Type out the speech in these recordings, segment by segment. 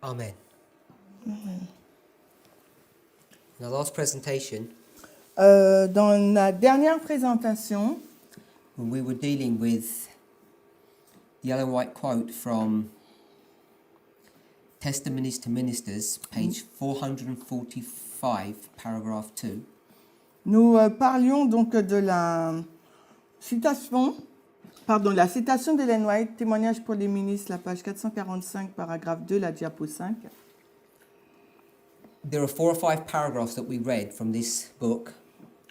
Amen. In our last presentation, Dans la dernière présentation, when we were dealing with the Ellen White quote from Testimonies to Ministers, page 445, paragraph 2, nous parlions donc de la citation d'Ellen White, témoignage pour les ministres, la page 445, paragraphe 2, la diapo 5. there are 4 or 5 paragraphs that we read from this book,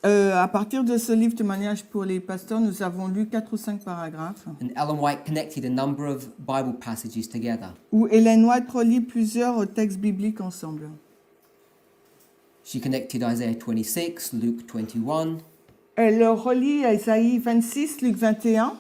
À partir de ce livre témoignage pour les pasteurs, nous avons lu 4 ou 5 paragraphes and Ellen White connected a number of Bible passages together. où Ellen White relie plusieurs textes bibliques ensemble. She connected Isaiah 26, Luke 21, Elle relie Isaïe 26, Luc 21,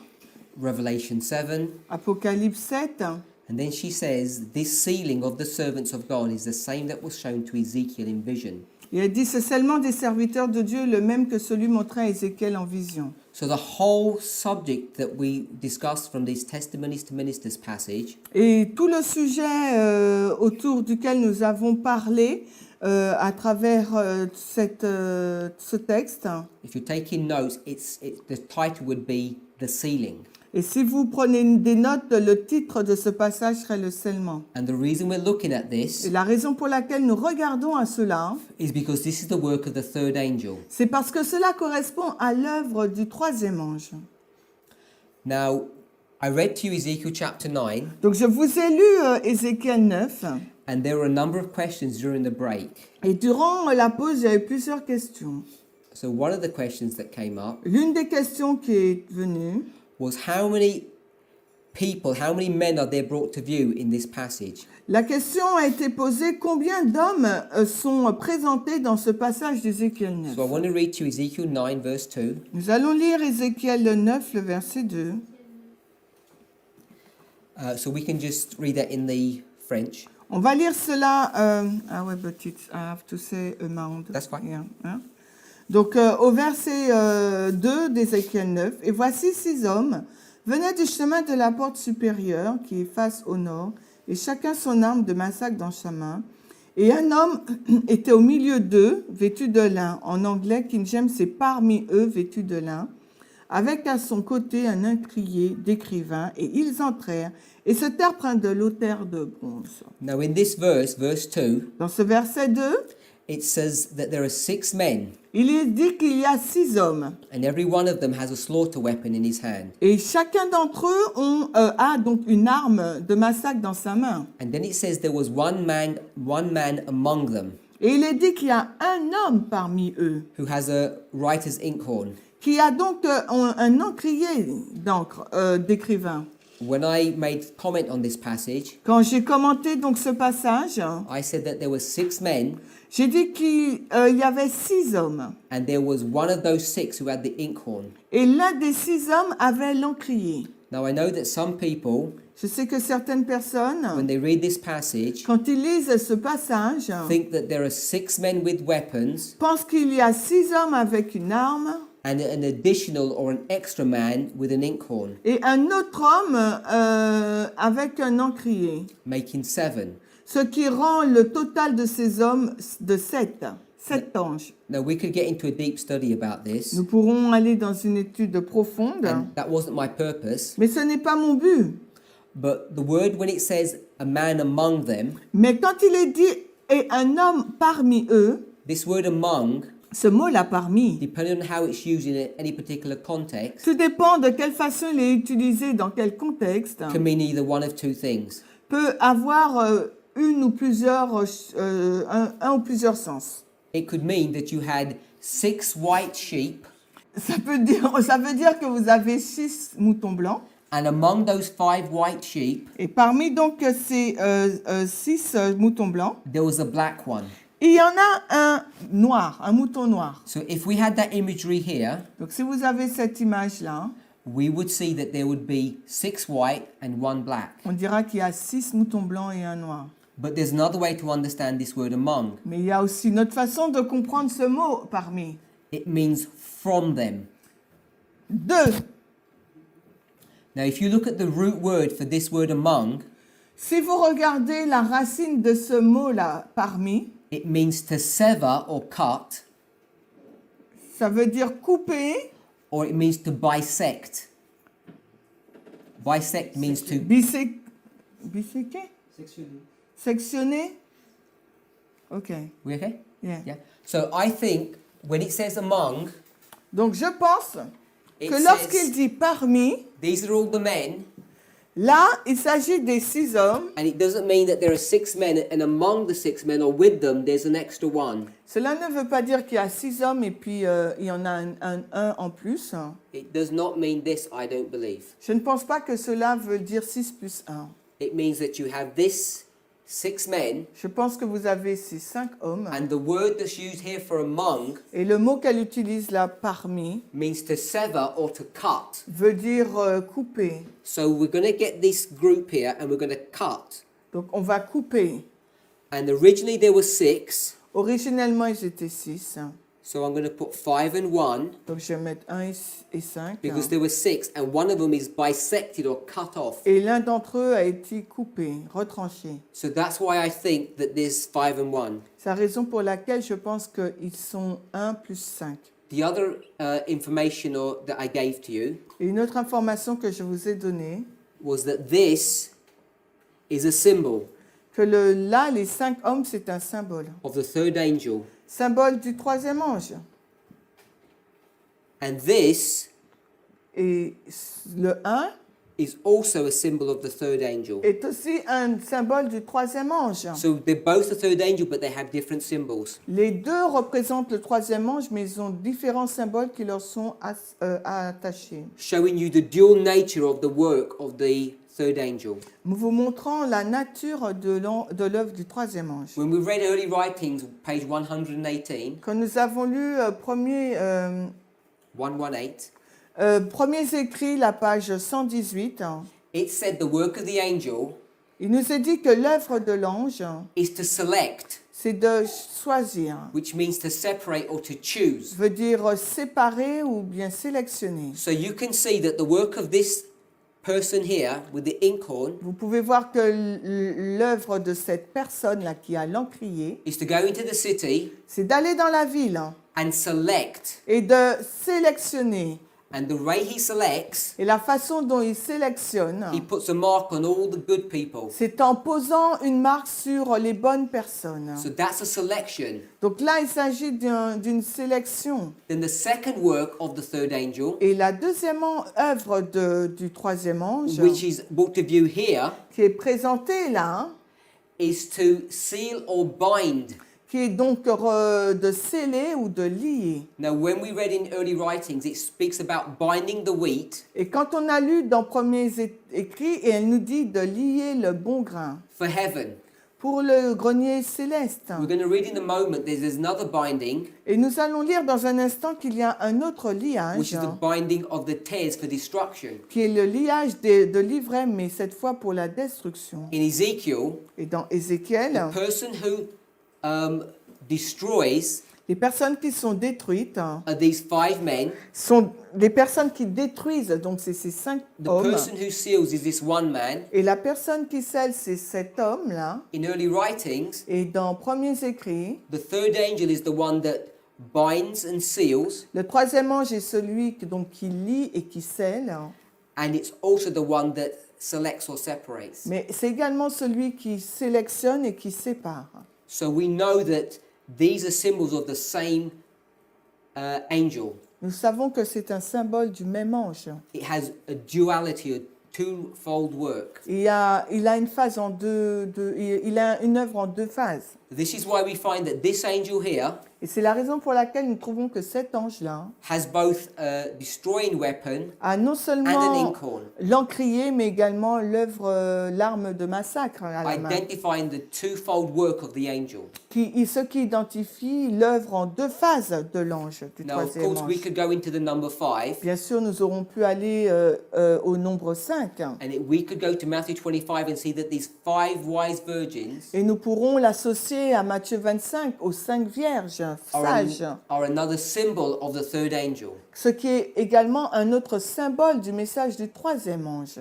Revelation 7, Apocalypse 7. and then she says, this sealing of the servants of God is the same that was shown to Ezekiel in vision. Et elle dit, c'est seulement des serviteurs de Dieu, le même que celui montré à Ézéchiel en vision. So the whole subject that we discussed from this Testimonies to Ministers passage Et tout le sujet autour duquel nous avons parlé à travers ce texte, if you're taking notes, the title would be The Sealing. et si vous prenez des notes, le titre de ce passage serait le scellement. And the reason we're looking at Et this la raison pour laquelle nous regardons à cela, is because this is the work of the third angel. c'est parce que cela correspond à l'œuvre du troisième ange. Now, I read to you Ezekiel chapter 9, Donc je vous ai lu Ézéchiel 9, and there were a number of questions during the break. et durant la pause, il y avait plusieurs questions. So one of the questions that came up L'une des questions qui est venue, was how many men are there brought to view in this passage? la question a été posée, combien d'hommes sont présentés dans ce passage d'Ézéchiel 9? So I want to read to you Ezekiel 9 verse 2. Nous allons lire Ézéchiel 9, le verset 2. So we can just read that in the French. On va lire cela. But I have to say amount. That's fine. Yeah, hein? Donc, au verset 2 d'Ézéchiel 9, « Et voici 6 hommes venaient du chemin de la porte supérieure qui est face au nord, et chacun son arme de massacre dans sa main. Et un homme était au milieu d'eux, vêtu de lin. En anglais, King James, c'est parmi eux, vêtu de lin, avec à son côté un incrier d'écrivain, et ils entrèrent et se tinrent près de l'autel de bronze. » Now in this verse 2, Dans ce verset 2, it says that there are 6 men, il est dit qu'il y a 6 hommes. and every one of them has a slaughter weapon in his hand. Et chacun d'entre eux a donc une arme de massacre dans sa main. And then it says there was one man among them Et il est dit qu'il y a un homme parmi eux, who has a writer's inkhorn. qui a donc un encrier d'encre, d'écrivain. When I made comment on this passage, Quand j'ai commenté donc ce passage, I said that there were 6 men, j'ai dit qu'il y avait 6 hommes. and there was one of those 6 who had the inkhorn. Et l'un des 6 hommes avait l'encrier. Now I know that some people, Je sais que certaines personnes, when they read this passage, quand ils lisent ce passage, think that there are 6 men with weapons pensent qu'il y a 6 hommes avec une arme and an additional or an extra man with an inkhorn, et un autre homme avec un encrier. making 7. Ce qui rend le total de ces hommes de 7 anges. Now we could get into a deep study about this, Nous pourrons aller dans une étude profonde, and that wasn't my purpose. mais ce n'est pas mon but. But the word, when it says a man among them, Mais quand il est dit « et un homme parmi eux », this word among, ce mot-là « parmi », depending on how it's used in any particular context, tout dépend de quelle façon il est utilisé, dans quel contexte, can mean either one of two things. peut avoir une ou plusieurs, un ou plusieurs sens. It could mean that you had 6 white sheep, Ça veut dire que vous avez 6 moutons blancs. and among those 5 white sheep, Et parmi donc ces 6 moutons blancs, there was a black one. il y en a un noir, un mouton noir. So if we had that imagery here, Donc si vous avez cette image-là, we would see that there would be 6 white and 1 black. on dira qu'il y a 6 moutons blancs et un noir. But there's another way to understand this word among. Mais il y a aussi une autre façon de comprendre ce mot parmi. It means from them. Deux. Now, if you look at the root word for this word among, Si vous regardez la racine de ce mot-là, parmi, it means to sever or cut, ça veut dire couper, or it means to bisect. Bisect means to biséquer, sectionner. Ok. we okay? Yeah. Yeah. So I think when it says among, Donc je pense it que lorsqu'il says dit parmi, these are all the men, là, il s'agit des 6 hommes. and it doesn't mean that there are 6 men, and among the 6 men or with them there's an extra one. Cela ne veut pas dire qu'il y a 6 hommes et puis il y en a un en plus. It does not mean this, I don't believe. Je ne pense pas que cela veut dire 6 plus 1. It means that you have this 6 men, Je pense que vous avez ces 5 hommes. and the word that's used here for among Et le mot qu'elle utilise là, parmi, means to sever or to cut. veut dire couper. So we're going to get this group here and we're going to cut. Donc on va couper. And originally there were 6, Originellement, ils étaient 6. so I'm going to put 5 and 1 Donc je vais mettre 1 et 5. because there were 6, and one of them is bisected or cut off. Et l'un d'entre eux a été coupé, retranché. So that's why I think that there's 5 and 1. C'est la raison pour laquelle je pense qu'ils sont 1 plus 5. The other information that I gave to you Et une autre information que je vous ai donnée, was that this is a symbol que là, les 5 hommes, c'est un symbole. of the third angel. Symbole du 3e ange. And this Et le 1 is also a symbol of the third angel. est aussi un symbole du 3e ange. So they're both the third angel, but they have different symbols. Les deux représentent le 3e ange, mais ils ont différents symboles qui leur sont attachés. Showing you the dual nature of the work of the third angel. Vous montrant la nature de l'œuvre du 3e ange. When we read early writings, page 118, Quand nous avons lu premiers 118, écrits, la page 118, it said the work of the angel il nous est dit que l'œuvre de l'ange, is to select, c'est de choisir, which means to separate or to choose. veut dire séparer ou bien sélectionner. So you can see that the work of this person here with the inkhorn Vous pouvez voir que l'œuvre de cette personne-là qui a l'encrier, is to go into the city c'est d'aller dans la ville and select. et de sélectionner. And the way he selects, Et la façon dont il sélectionne, he puts a mark on all the good people. c'est en posant une marque sur les bonnes personnes. So that's a selection. Donc là, il s'agit d'une sélection. Then the second work of the third angel, Et la deuxième œuvre du 3e ange, which is brought to view here, qui est présentée là, is to seal or bind. qui est donc de sceller ou de lier. Now, when we read in early writings, it speaks about binding the wheat Et quand on a lu dans premiers écrits, et elle nous dit de lier le bon grain for heaven. pour le grenier céleste. We're going to read in a moment, there's another binding, Et nous allons lire dans un instant qu'il y a un autre which liage, is the binding of the tares for destruction. qui est le liage de l'ivraie, mais cette fois pour la destruction. In Ezekiel, Et dans Ézéchiel, the person who destroys les personnes qui sont détruites are these 5 men. sont des personnes qui détruisent, donc c'est ces 5 The hommes. person who seals is this one man. Et la personne qui scelle, c'est cet homme-là. In early writings, Et dans premiers écrits, the third angel is the one that binds and seals, le 3e ange est celui qui lie et qui scelle, and it's also the one that selects or separates. mais c'est également celui qui sélectionne et qui sépare. So we know that these are symbols of the same angel. Nous savons que c'est un symbole du même ange. It has a duality, a twofold work. Il a une phase il a une œuvre en 2 phases. This is why we find that this angel here Et c'est la raison pour laquelle nous trouvons que cet ange-là has both a destroying weapon a non and an seulement inkhorn, l'encrier, mais également l'arme de massacre à la main. identifying the twofold work of the angel. Ce qui identifie l'œuvre en 2 phases de l'ange, du Now, of 3e course, we ange. could go into the number 5, Bien sûr, nous aurons pu aller au nombre 5. and we could go to Matthew 25 and see that these 5 wise virgins Et nous pourrons l'associer à Matthieu 25, aux 5 vierges sages. are another symbol of the third angel. Ce qui est également un autre symbole du message du 3e ange.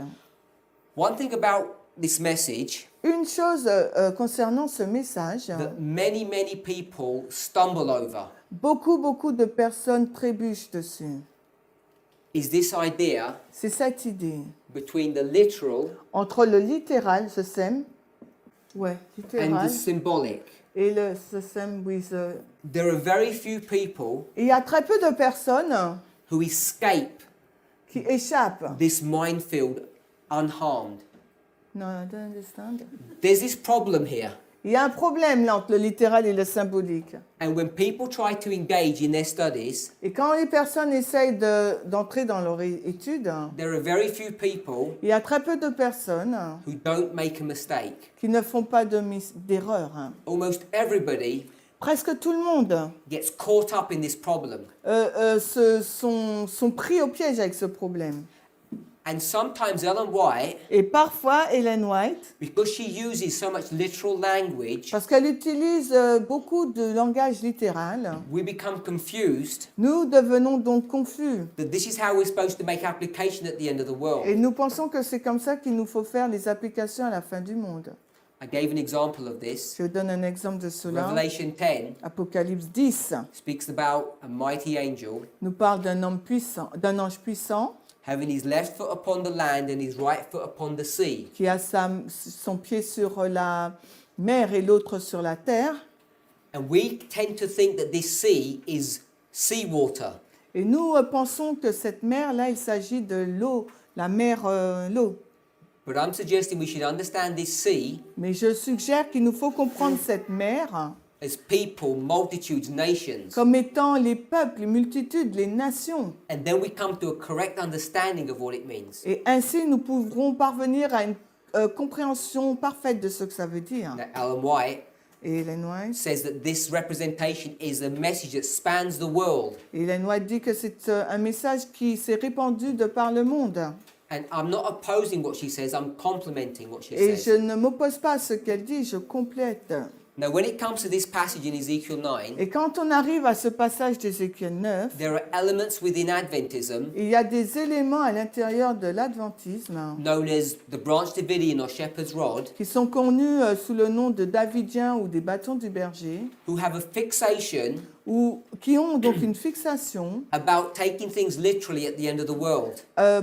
One thing about this message Une chose concernant ce message, that many, many people stumble over beaucoup de personnes trébuchent dessus. is this idea C'est cette idée. between the literal Entre le littéral, ce sème, ouais, and littéral, the symbolic. et ce sème with... There are very few people Il y a très peu de personnes who escape qui échappent. this minefield unharmed. Non, I don't understand. There's this problem here. Il y a un problème là entre le littéral et le symbolique. And when people try to engage in their studies, Et quand les personnes essayent d'entrer dans leur étude, there are very few people il y a très peu de personnes who don't make a mistake. qui ne font pas d'erreur. Almost everybody Presque tout le monde gets caught up in this problem. sont pris au piège avec ce problème. And sometimes Ellen White, Et parfois, Ellen White, because she uses so much literal language, parce qu'elle utilise beaucoup de langage littéral, we become confused nous devenons donc confus. that this is how we're supposed to make application at the end of the Et world. nous pensons que c'est comme ça qu'il nous faut faire les applications à la fin du monde. I gave an example of this. Je vous donne un exemple de cela. Revelation 10 Apocalypse 10 speaks about a mighty angel nous parle d'un homme puissant, d'un ange puissant having his left foot upon the land and his right foot upon the sea. qui a son pied sur la mer et l'autre sur la terre. And we tend to think that this sea is seawater. Et nous pensons que cette mer-là, il s'agit de l'eau, la mer, l'eau. But I'm suggesting we should understand this sea Mais je suggère qu'il nous faut comprendre cette mer as people, multitudes, nations. comme étant les peuples, les multitudes, les nations. And then we come to a correct understanding of what it means. Et ainsi, nous pourrons parvenir à une compréhension parfaite de ce que ça veut dire. Now, Ellen White Et Ellen White, says that this representation is a message that spans the world. Ellen White dit que c'est un message qui s'est répandu de par le monde. And I'm not opposing what she says, I'm complementing what she Et je says. ne m'oppose pas à ce qu'elle dit, je complète. Now, when it comes to this passage in Ezekiel 9, Et quand on arrive à ce passage d'Ézéchiel 9, there are elements within Adventism il y a des éléments à l'intérieur de l'adventisme known as the branch Davidian or shepherd's rod qui sont connus sous le nom de Davidiens ou des bâtons du berger, who have a fixation ou qui ont donc une fixation about taking things literally at the end of the world.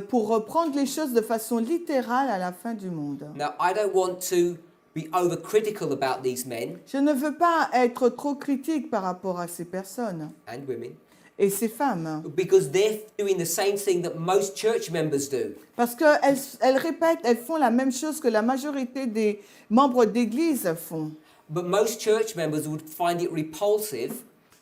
pour prendre les choses de façon littérale à la fin du monde. Now, I don't want to be overcritical about these men Je ne veux pas être trop critique par rapport à ces personnes and women et ces femmes, because they're doing the same thing that most church members do. parce qu'elles répètent, elles font la même chose que la majorité des membres d'église font. But most church members would find it repulsive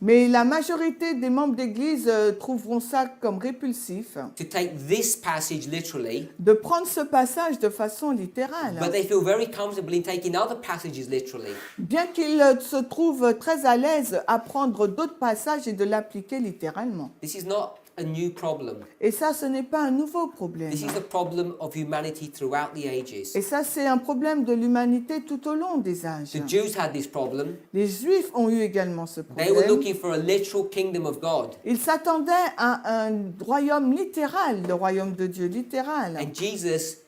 Mais la majorité des membres d'église trouveront ça comme répulsif, to take this passage literally, de prendre ce passage de façon littérale, but they feel very comfortable in taking other passages literally. bien qu'ils se trouvent très à l'aise à prendre d'autres passages et de l'appliquer littéralement. This is not a new problem. Et ça, ce n'est pas un nouveau problème. This is a problem of humanity throughout the ages. Et ça, c'est un problème de l'humanité tout au long des âges. The Jews had this problem. Les Juifs ont eu également ce They were problème. looking for a literal kingdom of God. Ils s'attendaient à un royaume littéral, le royaume de Dieu littéral. And Jesus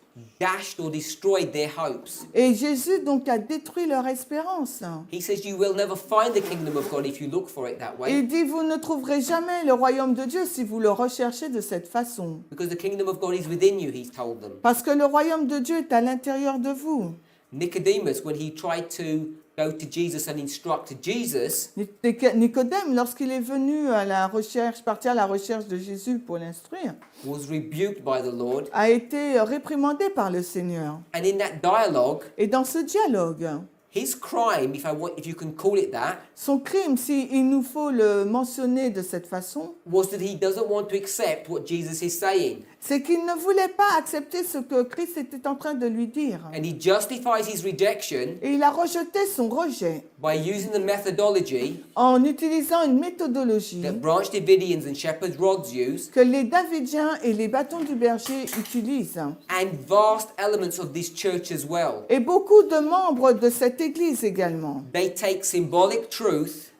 dashed or destroyed their hopes. Et Jésus donc a détruit leur espérance. He says you will never find the kingdom of God if you look for it that way, Il dit, vous ne trouverez jamais le royaume de Dieu si vous le recherchez de cette façon. because the kingdom of God is within you, he's told them. Parce que le royaume de Dieu est à l'intérieur de vous. Nicodemus, when he tried to go to Jesus and instruct Jesus, Nicodème, lorsqu'il est venu à la recherche, partir à la recherche de Jésus pour l'instruire, was rebuked by the Lord. a été réprimandé par le Seigneur. And in that dialogue, Et dans ce dialogue, his crime, if you can call it that, son crime, s'il nous faut le mentionner de cette façon, was that he doesn't want to accept what Jesus is saying. c'est qu'il ne voulait pas accepter ce que Christ était en train de lui dire. And he justifies his rejection Et il a rejeté son rejet by using the methodology en utilisant une méthodologie that Branch Davidians and Shepherd's Rods use, que les Davidiens et les bâtons du berger utilisent. and vast elements of this church as well. Et beaucoup de membres de cette église également They take symbolic truth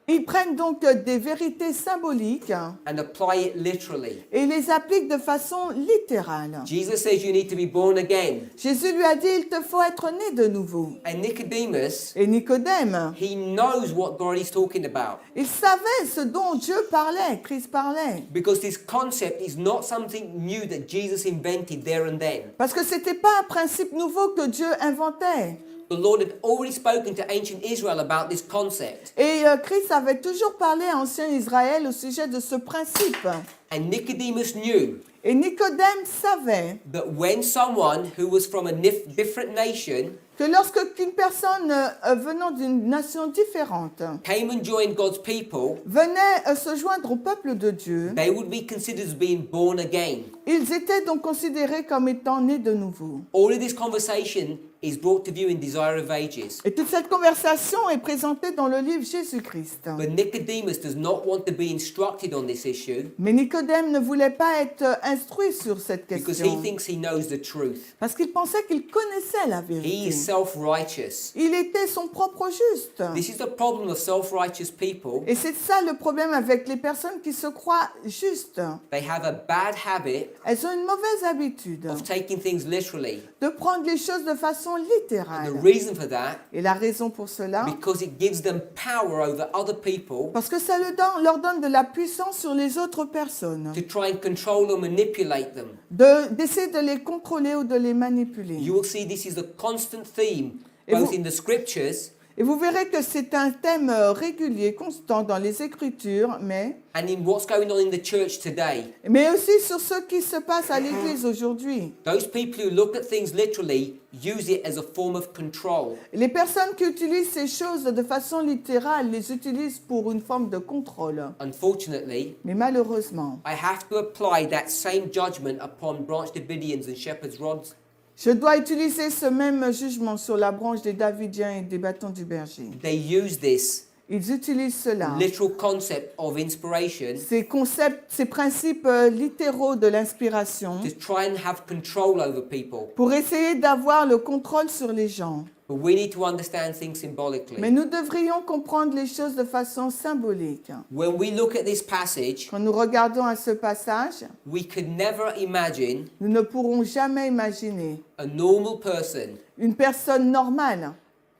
Ils prennent donc des vérités symboliques and apply it literally. et les appliquent de façon littérale. Jesus says you need to be born again. Jésus lui a dit, il te faut être né de nouveau. And Nicodemus, Et Nicodème, he knows what God is talking about. il savait ce dont Dieu parlait, Christ parlait. Because this concept is not something new that Jesus invented there and then. Parce que ce n'était pas un principe nouveau que Dieu inventait. The Lord had already spoken to ancient Israel about this concept. Et Christ avait toujours parlé à ancien Israël au sujet de ce principe. And Nicodemus knew Et Nicodème savait that when someone who was from a different nation que lorsque une personne venant d'une nation différente came and joined God's people, venait se joindre au peuple de Dieu, they would be considered as being born again. ils étaient donc considérés comme étant nés de nouveau. All of this conversation is brought to view in Desire of Ages. Et toute cette conversation est présentée dans le livre Jésus-Christ. But Nicodemus does not want to be instructed on this issue Mais Nicodème ne voulait pas être instruit sur cette because he question thinks he knows the truth. parce qu'il pensait qu'il connaissait la He vérité. is self-righteous. Il était son propre juste. This is the problem of self-righteous people. Et c'est ça le problème avec les personnes qui se croient justes. They have a bad habit Elles ont une mauvaise habitude of taking things literally. de prendre les choses de façon And littérale. the reason for that, Et la raison pour cela, because it gives them power over other people parce que ça leur donne de la puissance sur les autres personnes, to try and control or manipulate them. d'essayer de les contrôler ou de les manipuler. You will see this is a constant theme, Et both vous- in the scriptures Et vous verrez que c'est un thème régulier, constant dans les Écritures, mais and in what's going on in the church today. aussi sur ce qui se passe à l'Église aujourd'hui. Those people who look at things literally use it as a form of control. Les personnes qui utilisent ces choses de façon littérale les utilisent pour une forme de contrôle. Unfortunately, Mais malheureusement, I have to apply that same judgment upon Branch Davidians and Shepherd's Rods. je dois utiliser ce même jugement sur la branche des Davidiens et des bâtons du berger. They use this Ils utilisent cela, literal concept of inspiration ces concepts, ces principes littéraux de l'inspiration, to try and have control over people. pour essayer d'avoir le contrôle sur les gens. But we need to understand things symbolically. Mais nous devrions comprendre les choses de façon symbolique. When we look at this passage, Quand nous regardons à ce passage, we could never imagine nous ne pourrons jamais imaginer a normal person une personne normale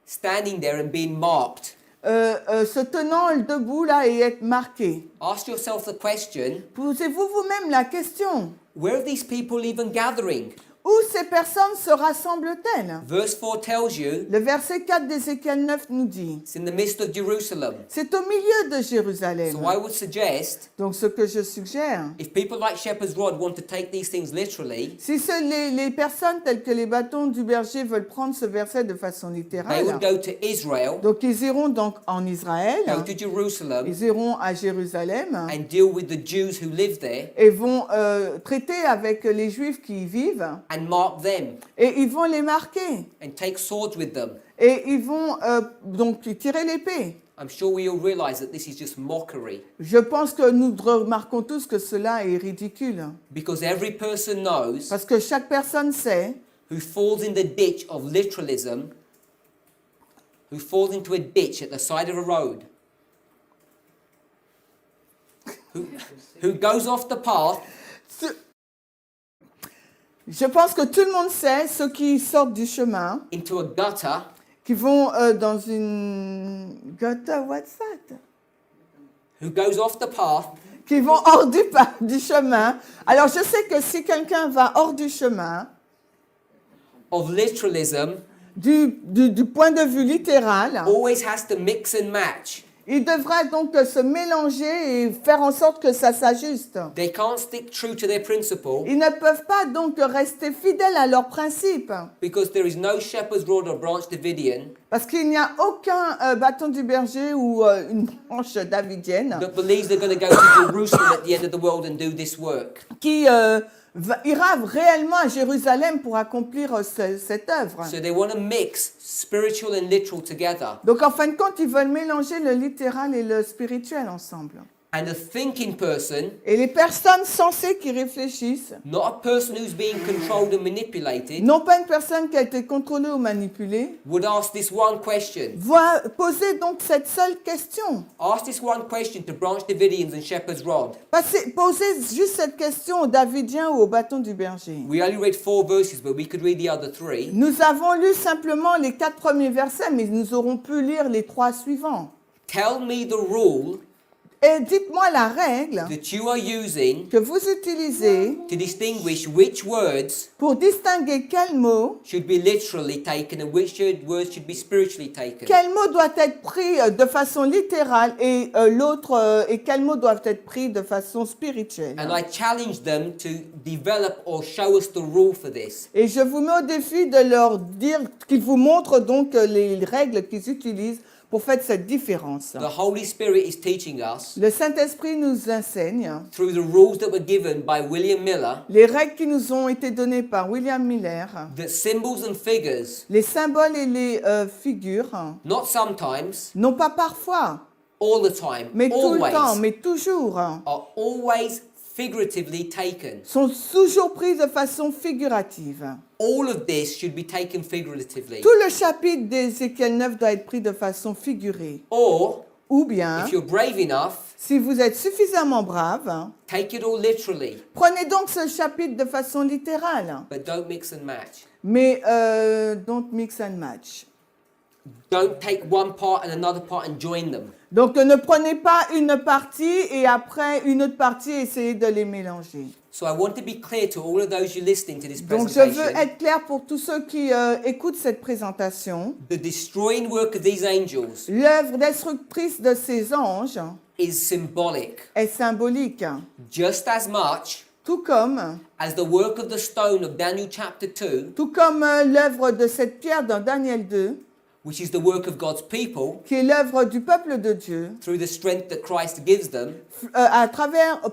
standing there and being marked. se tenant debout là et être marquée. Ask yourself the question, Posez-vous vous-même la question, where are these people even gathering? où ces personnes se rassemblent-elles? Verse 4 tells you Le verset 4 d'Ézéchiel 9 nous dit, it's in the midst of Jerusalem. c'est au milieu de Jérusalem. So I would suggest, Donc ce que je suggère, if people like Shepherd's Rod want to take these things literally, si les personnes telles que les bâtons du berger veulent prendre ce verset de façon they littérale, would go to Israel, donc ils iront donc en Israël, go to Jerusalem, ils iront à Jérusalem and deal with the Jews who live there et vont traiter avec les Juifs qui y vivent and mark them et ils vont les marquer and take swords with them. et ils vont donc tirer l'épée. I'm sure we all realize that this is just mockery Je pense que nous remarquons tous que cela est ridicule because every person knows parce que chaque personne sait who falls in the ditch of literalism, who falls into a ditch at the side of a road, who goes off the path. Je pense que tout le monde sait, ceux qui sortent du chemin, Into a gutter, qui vont dans une gutter, what's that? who goes off the path, Qui vont hors du chemin. Alors je sais que si quelqu'un va hors du chemin, of literalism, du point de vue littéral, always has to mix and match. il devra donc se mélanger et faire en sorte que ça s'ajuste. They can't stick true to their principle Ils ne peuvent pas donc rester fidèles à leurs principes because there is no Shepherd's Rod or Branch Davidian parce qu'il n'y a aucun bâton du berger ou une branche davidienne that believes they're going to go to Jerusalem at the end of the world and do this work. qui ira réellement à Jérusalem pour accomplir cette œuvre. So they want to mix spiritual and literal together. Donc en fin de compte, ils veulent mélanger le littéral et le spirituel ensemble. And a thinking person, Et les personnes sensées qui réfléchissent, not a person who's being controlled and manipulated, non pas une personne qui a été contrôlée ou manipulée, would ask this one question. va poser donc cette seule question. Ask this one question to Branch Davidians and Shepherd's Rod. Posez juste cette question aux Davidiens ou au bâton du berger. We only read 4 verses, but we could read the other 3. Nous avons lu simplement les 4 premiers versets, mais nous aurons pu lire les 3 suivants. Tell me the rule Et dites-moi la règle that you are using que vous utilisez to distinguish which words pour distinguer quel mot should be literally taken and which words should be spiritually taken. quel mot doit être pris de façon littérale et et quels mots doivent être pris de façon spirituelle. And I challenge them to develop or show us the rule for this. Et je vous mets au défi de leur dire qu'ils vous montrent donc les règles qu'ils utilisent pour faire cette différence. The Holy Spirit is teaching us Le Saint-Esprit nous enseigne through the rules that were given by William Miller les règles qui nous ont été données par William Miller, that symbols and figures, les symboles et les figures, not sometimes, non pas parfois, all the time, mais tout le temps, always, mais toujours, are always figuratively taken. sont toujours pris de façon figurative. All of this should be taken figuratively. Tout le chapitre d'Ézéchiel 9 doit être pris de façon figurée. Or, Ou bien, if you're brave enough, si vous êtes suffisamment brave, take it all literally, prenez donc ce chapitre de façon littérale. but don't mix and match. Mais don't mix and match. Don't take one part and another part and join them. Donc ne prenez pas une partie et après une autre partie et essayez de les mélanger. So I want to be clear to all of those you listening to this Donc je veux presentation. être clair pour tous ceux qui écoutent cette présentation. The destroying work of these angels L'œuvre destructrice de ces anges is symbolic, est symbolique, just as much tout comme as the work of the stone of Daniel chapter 2, l'œuvre de cette pierre dans Daniel 2, which is the work of God's people, qui est l'œuvre du peuple de Dieu, through the strength that Christ gives them.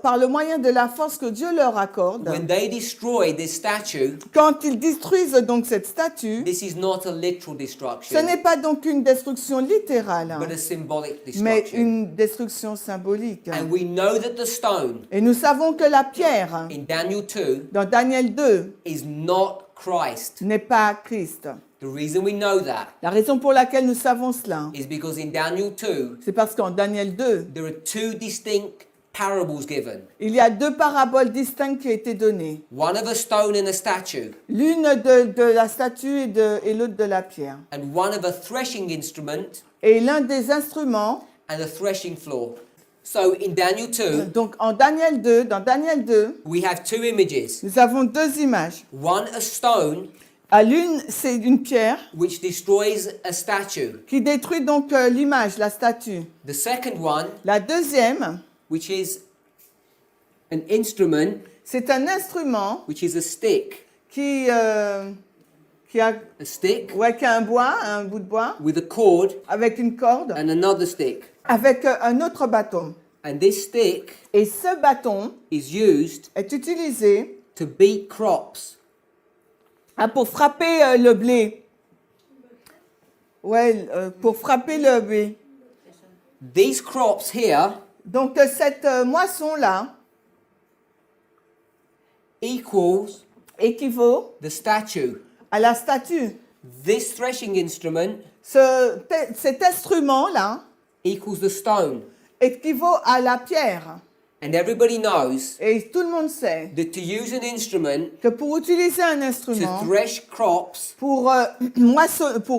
par le moyen de la force que Dieu leur accorde. When they destroy this statue, Quand ils détruisent donc cette statue, this is not a literal ce destruction, n'est pas donc une destruction littérale, but a symbolic mais destruction. une destruction symbolique. And we know that the stone Et nous savons que la pierre, in Daniel 2 dans Daniel 2, is not Christ. n'est pas Christ. The reason we know that La raison pour laquelle nous savons cela, is because in Daniel 2, c'est parce qu'en Daniel 2, there are 2 distinct parables given. il y a 2 paraboles distinctes qui ont été données. One of a stone and a statue, L'une de la statue et l'autre de la pierre. and one of a threshing instrument Et l'un des instruments, and a threshing floor. So in Daniel 2, donc dans Daniel 2, we have 2 images. nous avons 2 images. One, a stone, À l'une, c'est une pierre which destroys a statue. qui détruit donc l'image, la statue. The second one, La deuxième, which is an instrument, c'est un instrument which is a stick. qui a A stick qui a un bout de bois, with a cord avec une corde, and another stick. avec un autre bâton. And this stick Et ce bâton is used est utilisé to beat crops. pour frapper le blé. Ouais, pour frapper le blé. These crops here Donc cette moisson-là équivaut the statue. à la statue. This threshing instrument Cet instrument-là equals the stone. équivaut à la pierre. And everybody knows Et tout le monde sait that to use an instrument que pour utiliser un to instrument, thresh crops, pour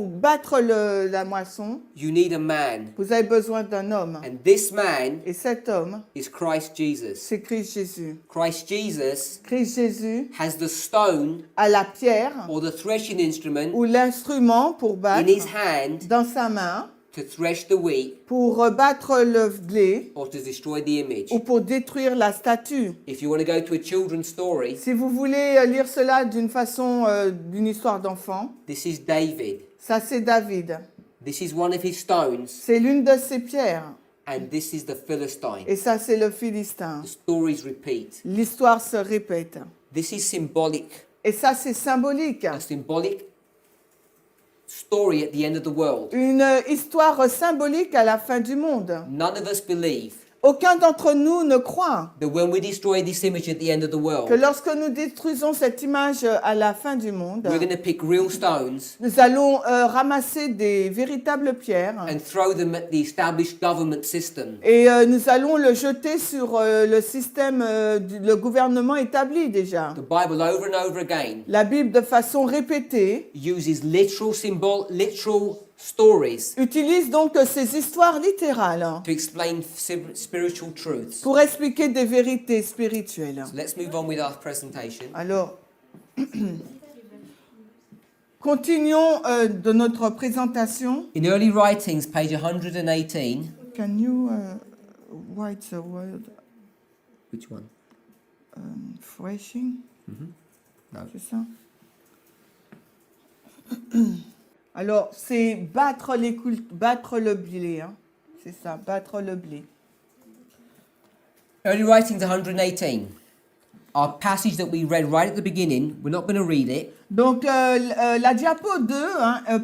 battre la moisson, you need a man. vous avez besoin d'un homme. And this man Et cet homme, is Christ Jesus. c'est Christ Jésus. Christ Jesus Christ Jésus has the stone a la pierre or the threshing instrument ou l'instrument pour in battre his hand dans sa main, to thresh the wheat pour battre le blé or to destroy the image. ou pour détruire la statue. If you want to go to a children's story, Si vous voulez lire cela d'une façon, d'une histoire d'enfant, this is David. ça c'est David. This is one of his stones, C'est l'une de ses pierres. and this is the Philistine. Et ça c'est le Philistin. The stories repeat. L'histoire se répète. This is symbolic. Et ça c'est symbolique. A symbolic story at the end of the world. Une histoire symbolique à la fin du monde. None of us believe aucun d'entre nous ne croit that when we destroy this image at the end of the que world, lorsque nous détruisons cette image à la fin du monde, we're going to pick real stones nous allons ramasser des véritables pierres and throw them at the established government system. et nous allons le jeter sur le système, le gouvernement établi déjà. The Bible, over and over again, La Bible, de façon répétée, uses literal stories utilise donc ces histoires littérales to explain spiritual truths. pour expliquer des vérités spirituelles. So let's move on with our presentation. Alors, continuons de notre présentation. In Early Writings, page 118. Can you write the word Which one? threshing? No. C'est ça? Alors, c'est battre le blé. Hein. C'est ça, battre le blé. Early Writings 118. Our passage that we read right at the beginning, we're not going to read it. Donc, la diapo 2,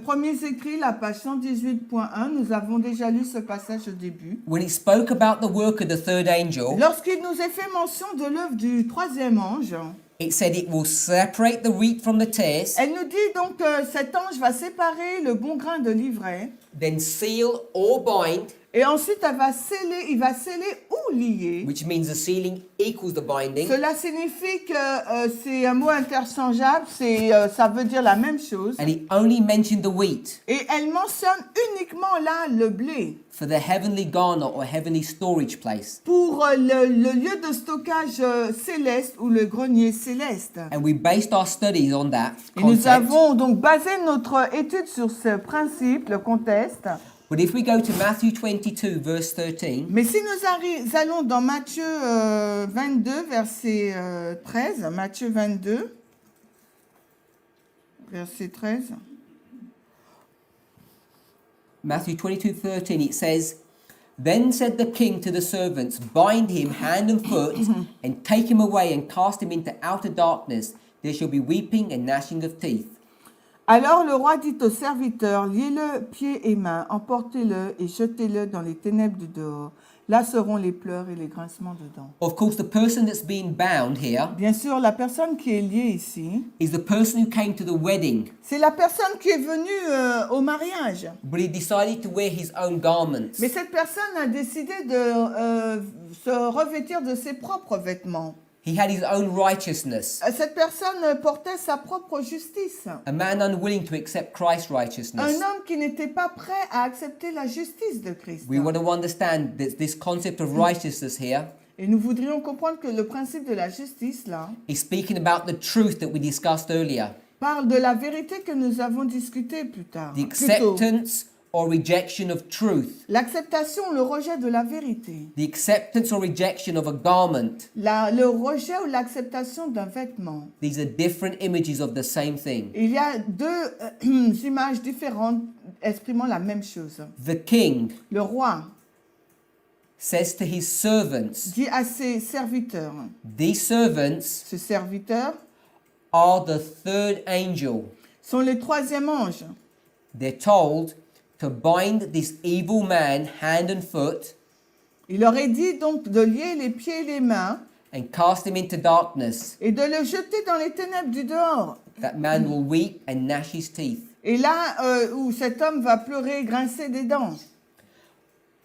premiers écrits, la page 118.1, nous avons déjà lu ce passage au début. When it spoke about the work of the third angel, Lorsqu'il nous est fait mention de l'œuvre du troisième ange, it said it will separate the wheat from the tares, elle nous dit donc que cet ange va séparer le bon grain de l'ivraie, then seal or bind, et ensuite il va sceller ou lier. which means the sealing equals the binding. Cela signifie que c'est un mot interchangeable, ça veut dire la même chose. And it only mentioned the wheat Et elle mentionne uniquement là le blé for the heavenly garner or heavenly storage place. pour le lieu de stockage céleste ou le grenier céleste. And we based our studies on that Et nous concept. avons donc basé notre étude sur ce principe, le contexte. But if we go to Matthew 22, verse 13, Mais si nous allons dans Matthieu 22, verset 13, Matthieu 22, verset 13. Matthew 22:13, it says, Then said the king to the servants, Bind him hand and foot, and take him away and cast him into outer darkness. There shall be weeping and gnashing of teeth. Alors le roi dit aux serviteurs, liez-le pieds et mains, emportez-le et jetez-le dans les ténèbres du dehors. Là seront les pleurs et les grincements de dents. Of course, the person that's being bound here Bien sûr, la personne qui est liée ici, is the person who came to the wedding, c'est la personne qui est venue au mariage. but he decided to wear his own garments. Mais cette personne a décidé de se revêtir de ses propres vêtements. He had his own righteousness. Cette personne portait sa propre justice. A man unwilling to accept Christ's Un righteousness. homme qui n'était pas prêt à accepter la justice de Christ. We want to understand that this concept of righteousness here Et nous voudrions comprendre que le principe de la justice, là, is speaking about the truth that we discussed earlier. parle de la vérité que nous avons discutée plus tard. The Plutôt, acceptance or rejection of truth. l'acceptation, le rejet de la vérité. The acceptance or rejection of a garment. Le rejet ou l'acceptation d'un vêtement. These are different images of the same thing. Il y a deux images différentes exprimant la même chose. The king Le roi says to his servants, dit à ses serviteurs, these servants ces serviteurs are the third angel. sont les troisième anges. They're told to bind this evil man hand and foot Il leur est dit donc de lier les pieds et les mains and cast him into darkness. et de le jeter dans les ténèbres du dehors. That man will weep and gnash his teeth. Et là où cet homme va pleurer et grincer des dents.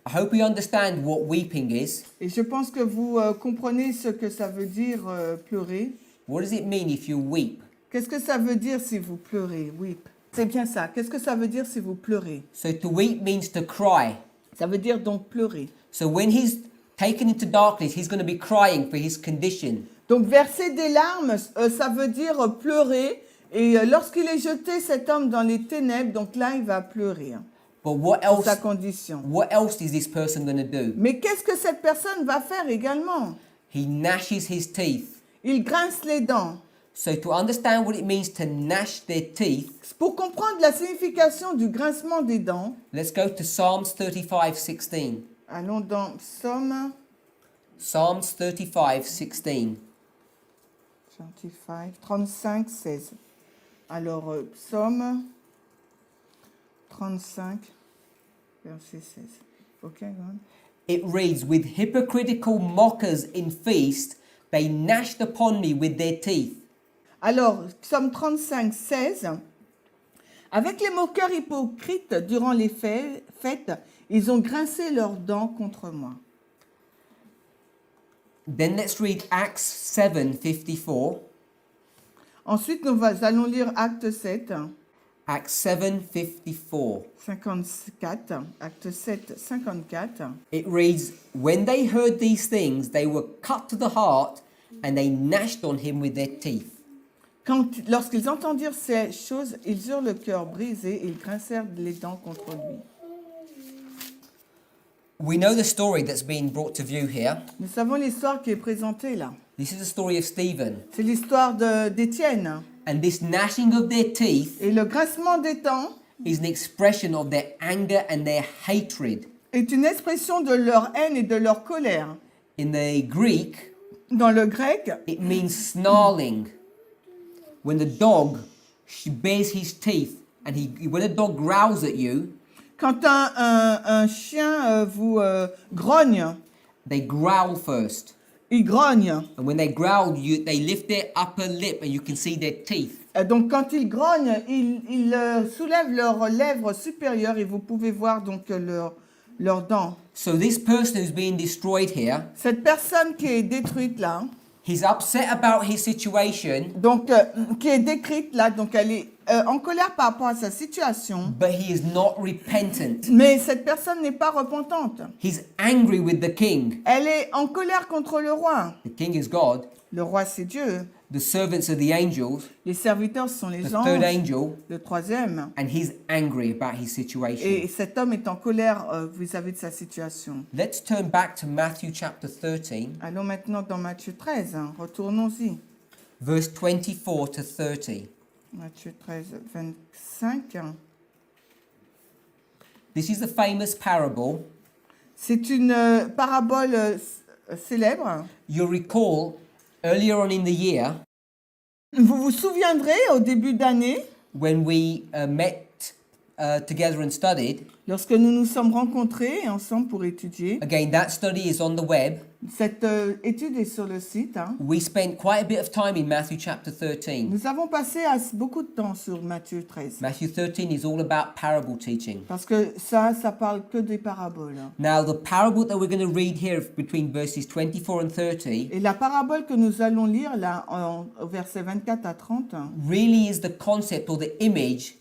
I hope we understand what weeping is. Et je pense que vous comprenez ce que ça veut dire pleurer. What does it mean if you weep? Qu'est-ce que ça veut dire si vous pleurez? Weep. C'est bien ça. Qu'est-ce que ça veut dire si vous pleurez? So to weep means to cry. Ça veut dire donc pleurer. So when he's taken into darkness, he's going to be crying for his condition. Donc verser des larmes, ça veut dire pleurer. Et lorsqu'il est jeté, cet homme, dans les ténèbres, donc là, il va pleurer But what pour else? sa condition. What else is this person going to do? Mais qu'est-ce que cette personne va faire également? He gnashes his teeth. Il grince les dents. So to understand what it means to gnash their teeth, Pour comprendre la signification du grincement des dents, let's go to Psalms 35:16. allons dans Psaume Psalms 35:16. 35, 16. Alors, Psaume 35, verset 16. Ok, it reads, "With hypocritical mockers in feast, they gnashed upon me with their teeth." Alors, Psaume 35, 16. Avec les moqueurs hypocrites durant les fêtes, ils ont grincé leurs dents contre moi. Then let's read Acts 7:54. Ensuite, nous allons lire Acte 7, Acts 7:54. 54. Acte 7, 54. It reads, "When they heard these things, they were cut to the heart, and they gnashed on him with their teeth." Lorsqu'ils entendirent ces choses, ils eurent le cœur brisé et ils grincèrent les dents contre lui. We know the story that's been brought to view here. Nous savons l'histoire qui est présentée là. This is the story of Stephen. C'est l'histoire d'Étienne. And this gnashing of their teeth Et le grincement des dents is an expression of their anger and their hatred. est une expression de leur haine et de leur colère. In the Greek, Dans le grec, it means snarling. When the dog bares his teeth, and when a dog growls at you, quand un chien vous grogne, they growl first. il grogne. And when they growl, they lift their upper lip, and you can see their teeth. Donc quand ils grognent, ils soulèvent leurs lèvres supérieures et vous pouvez voir donc leurs dents. So this person who's being destroyed here, Cette personne qui est détruite là, he's upset about his situation, donc qui est décrite là, donc elle est en colère par rapport à sa situation, but he is not repentant. mais cette personne n'est pas repentante. He's angry with the king. Elle est en colère contre le roi. The king is God. Le roi c'est Dieu. The servants are the angels, Les serviteurs sont les the third anges. angel, Le troisième. and he's angry about his situation. Et cet homme est en colère vis-à-vis de sa situation. Let's turn back to Matthew chapter 13, Allons maintenant dans Matthieu 13. Retournons-y. verse 24 to 30. Matthieu 13, 25. This is the famous parable. C'est une parabole célèbre. You'll recall earlier on in the year Vous vous souviendrez au début d'année, when we met together and studied. lorsque nous nous sommes rencontrés ensemble pour étudier. Again, that study is on the web. Cette étude est sur le site. We spent quite a bit of time in Matthew chapter 13. Nous avons passé beaucoup de temps sur Matthieu 13. Matthew 13 is all about parable teaching. Parce que ça parle que des paraboles. Now, the parable that we're going to read here between verses 24 and 30 Et la parabole que nous allons lire là, au verset 24 à 30, really is the concept or the image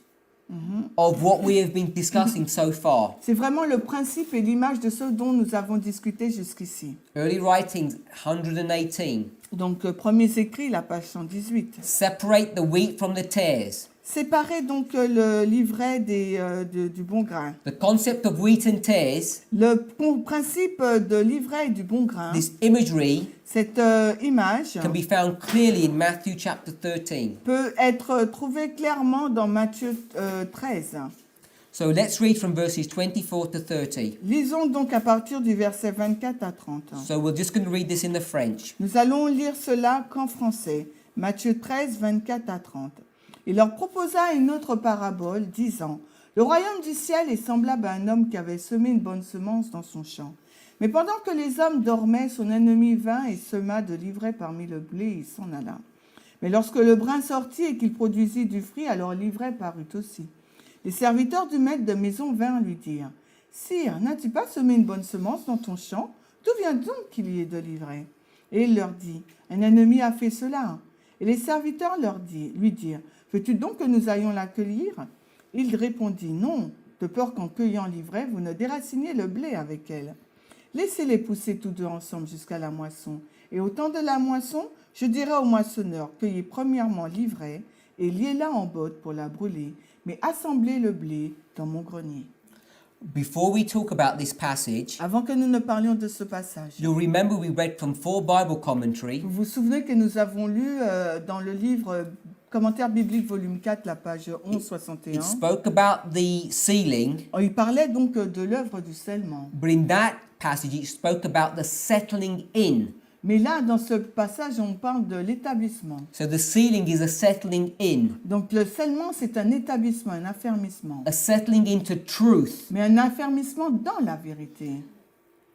of what we have been discussing so far. c'est vraiment le principe et l'image de ce dont nous avons discuté jusqu'ici. Early writings 118. Donc, premiers écrits, la page 118. Separate the wheat from the tares. Séparer donc le livret du bon grain. The concept of wheat and tares, Le principe de livret et du bon grain, this imagery cette image can be found clearly in Matthew chapter 13. peut être trouvée clairement dans Matthieu 13. So let's read from verses 24 to 30. Lisons donc à partir du verset 24 à 30. So we're just going to read this in the French. Nous allons lire cela qu'en français. Matthieu 13, 24 à 30. Il leur proposa une autre parabole, disant : Le royaume du ciel est semblable à un homme qui avait semé une bonne semence dans son champ. Mais pendant que les hommes dormaient, son ennemi vint et sema de l'ivraie parmi le blé, et il s'en alla. Mais lorsque le brin sortit et qu'il produisit du fruit, alors l'ivraie parut aussi. Les serviteurs du maître de maison vinrent lui dire : Sire, n'as-tu pas semé une bonne semence dans ton champ ? D'où vient donc qu'il y ait de l'ivraie ? Et il leur dit : Un ennemi a fait cela. Et les serviteurs lui dirent : Veux-tu donc que nous allions la cueillir ? Il répondit : Non, de peur qu'en cueillant l'ivraie, vous ne déraciniez le blé avec elle. Laissez-les pousser tous deux ensemble jusqu'à la moisson. Et au temps de la moisson, je dirai au moissonneur : Cueillez premièrement l'ivraie et liez-la en bottes pour la brûler, mais assemblez le blé dans mon grenier. Before we talk about this passage, Avant que nous ne parlions de ce passage, you'll remember we read from 4 Bible commentaries. vous vous souvenez que nous avons lu dans le livre Commentaire biblique volume 4, la page 1161. It spoke about the sealing, Il parlait donc de l'œuvre du scellement. but in that passage it spoke about the settling in. Mais là, dans ce passage, on parle de l'établissement. So the sealing is a settling in, Donc le scellement, c'est un établissement, un affermissement. a settling into truth, Mais un affermissement dans la vérité.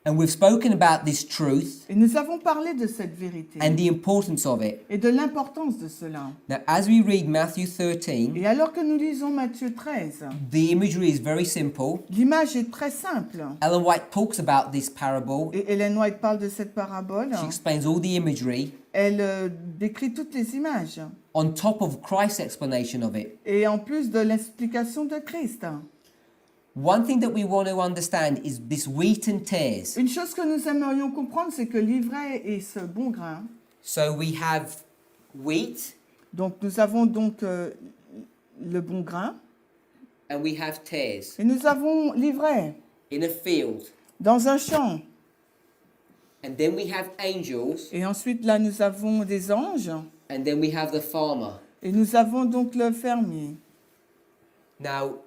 And we've spoken about this truth Et nous avons parlé de cette vérité and the importance of it. et de l'importance de cela. Now, as we read Matthew 13, Et alors que nous lisons Matthieu 13, the imagery is very simple. l'image est très simple. Ellen White talks about this parable. Et Ellen White parle de cette parabole. She explains all the imagery Elle décrit toutes les images. on top of Christ's explanation of it. Et en plus de l'explication de Christ. One thing that we want to understand is this wheat and tares. Une chose que nous aimerions comprendre, c'est que l'ivraie est ce bon grain. So we have wheat Donc nous avons donc le bon grain. and we have tares Et nous avons l'ivraie in a field. dans un champ. And then we have angels, Et ensuite là, nous avons des anges. and then we have the farmer. Et nous avons donc le fermier. Now,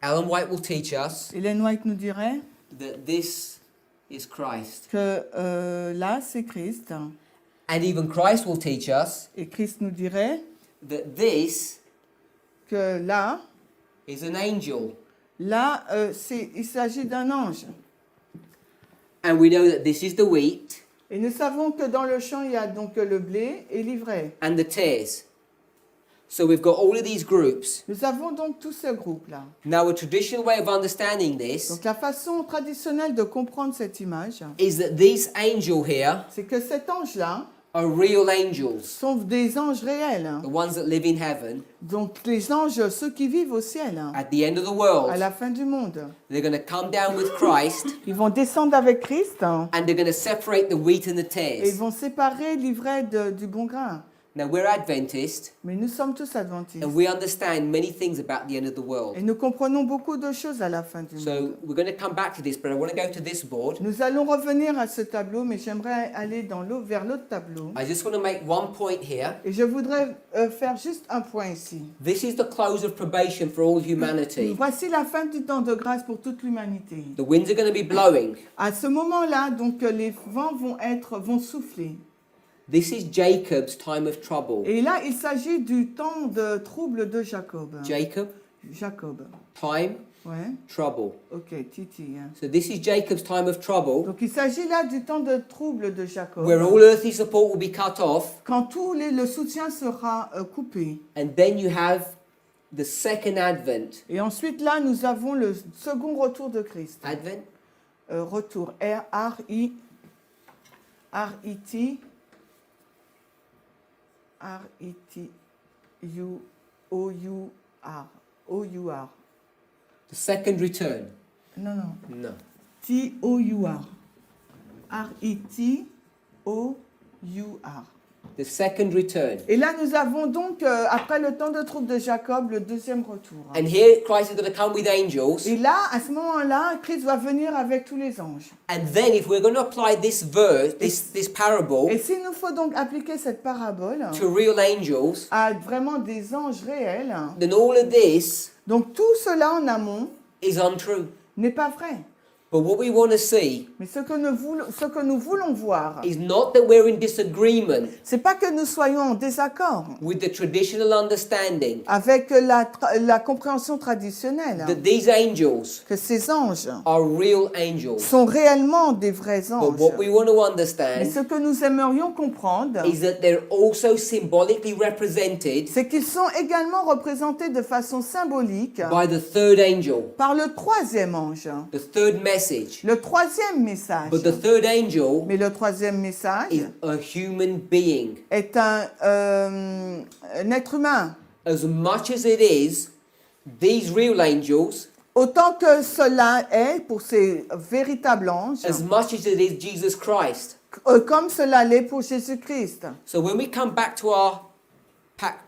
Ellen White will teach us Ellen White nous dirait that this is Christ. que là, c'est Christ. And even Christ will teach us Et Christ nous dirait that this que là, is an angel. il s'agit d'un ange. And we know that this is the wheat Et nous savons que dans le champ, il y a donc le blé et l'ivraie. and the tares. So we've got all of these groups. Nous avons donc tout ce groupe-là. Now, a traditional way of understanding this Donc la façon traditionnelle de comprendre cette image, is that these angels here c'est que cet ange-là are real angels, sont des anges réels. the ones that live in heaven Donc les anges, ceux qui vivent au ciel, at the end of the world. à la fin du monde. They're going to come down with Christ Ils vont descendre avec Christ and they're going to separate the wheat and the et ils tares. vont séparer l'ivraie du bon grain. Now, we're Adventists Mais nous sommes tous adventistes. and we understand many things about the end of the world. Et nous comprenons beaucoup de choses à la fin du monde. So we're going to come back to this, but I want to go to this board. Nous allons revenir à ce tableau, mais j'aimerais aller vers l'autre tableau. I just want to make one point here. Et je voudrais faire juste un point ici. This is the close of probation for all humanity. Voici la fin du temps de grâce pour toute l'humanité. The winds are going to be blowing. À ce moment-là, donc les vents vont souffler. This is Jacob's time of trouble. Et là, il s'agit du temps de trouble de Jacob. Jacob, Jacob. time, Ouais. trouble. Ok, Titi. Hein. So this is Jacob's time of trouble, Donc il s'agit là du temps de trouble de Jacob. where all earthly support will be cut off, Quand le soutien sera coupé. and then you have the second advent. Et ensuite là, nous avons le second retour de Christ. Advent? Retour. R-I-T. R-I-T-U-O-U-R. O-U-R. The second return? Non, non. No. T-O-U-R. R-I-T-O-U-R. The second return. Et là, nous avons donc, après le temps de trouble de Jacob, le deuxième retour. And here Christ is going to come with angels. Et là, à ce moment-là, Christ va venir avec tous les anges. And then if we're going to apply this verse, this parable Et s'il nous faut donc appliquer cette parabole to real angels, à vraiment des anges réels, then all of this donc tout cela en amont is untrue. n'est pas vrai. But what we want to see Mais ce que nous voulons voir, is not that we're in disagreement c'est pas que nous soyons en désaccord with the traditional understanding avec la compréhension traditionnelle, that these angels que ces anges are real angels. sont réellement des vrais But anges. what we want to Mais understand ce que nous aimerions comprendre, is that they're also symbolically represented c'est qu'ils sont également représentés de façon symbolique by the third angel, par le troisième ange. the third message. Le troisième message. But the third angel Mais le troisième message is a human being. est un être humain. As much as it is, these real angels, Autant que cela est pour ces véritables anges, as much as it is Jesus Christ. comme cela l'est pour Jésus-Christ. So when we come back to our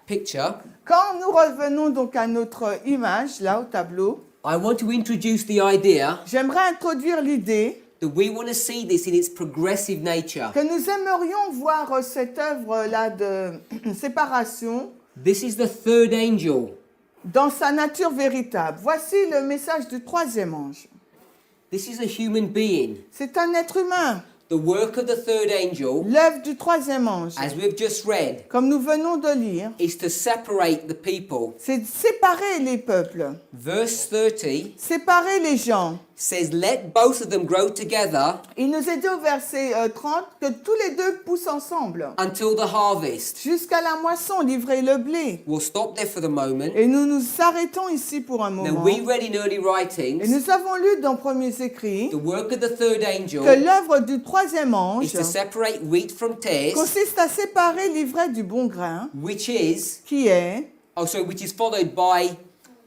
picture, Quand nous revenons donc à notre image, là au tableau, I want to introduce the idea j'aimerais introduire l'idée that we want to see this in its progressive nature. que nous aimerions voir cette œuvre-là de séparation This is the third angel. dans sa nature véritable. Voici le message du troisième ange. This is a human being. C'est un être humain. The work of the third angel, L'œuvre du troisième ange, as we've just read, comme nous venons de lire, is to separate the people. c'est séparer les peuples, Verse 30 séparer les gens, says, let both of them grow together Il nous est dit au verset 30 que tous les deux poussent ensemble until the harvest. jusqu'à la moisson, livrer le blé. We'll stop there for the moment. Et nous nous arrêtons ici pour un Now, moment. we read in early Et writings nous avons lu dans Premiers Écrits the work of the third que angel l'œuvre du troisième is ange to separate wheat from tares, consiste à séparer l'ivraie du bon grain, which is which is followed by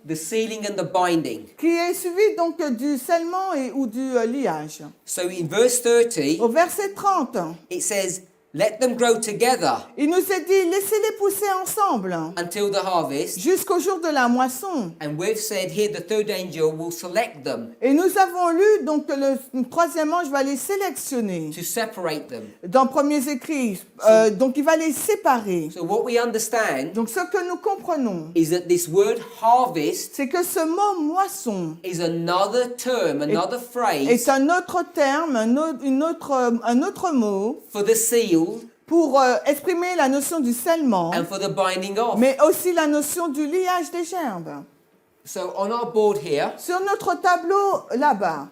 the sealing and the binding. qui est suivi donc du scellement ou du liage. So in verse 30, Au verset 30, it says, let them grow together il nous est dit, laissez-les pousser ensemble until the harvest. jusqu'au jour de la moisson. And we've said here the third angel will select them Et nous avons lu donc que le troisième ange va les sélectionner. to separate them. Dans Premiers Écrits, donc il va les séparer. So what we understand Donc ce que nous comprenons, is that this word harvest c'est que ce mot moisson is another term, another phrase est un autre terme, un autre mot for the seal pour exprimer la notion du scellement, and for the binding off. mais aussi la notion du liage des gerbes. So on our board here, Sur notre tableau là-bas,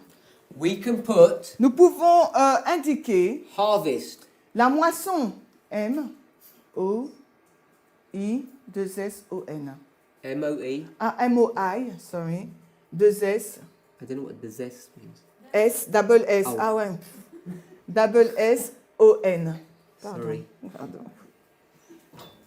we can put nous pouvons indiquer harvest. la moisson, M-O-I-2-S-O-N. M-O-E. Ah, M-O-I, sorry, 2-S, I don't know what the zest means. S, double S, Oh. ah ouais, double S-O-N. Sorry. Pardon.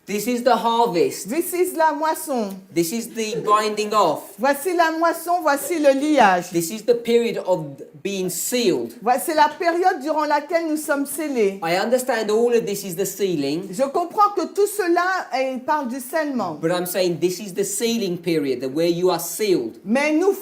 This is the harvest. This is la moisson. This is the binding off. Voici la moisson, voici le liage. This is the period of being sealed. Voici la période durant laquelle nous sommes scellés. I understand all of this is the sealing, Je comprends que tout cela parle du scellement. but I'm saying this is the sealing period, where you are sealed. Mais nous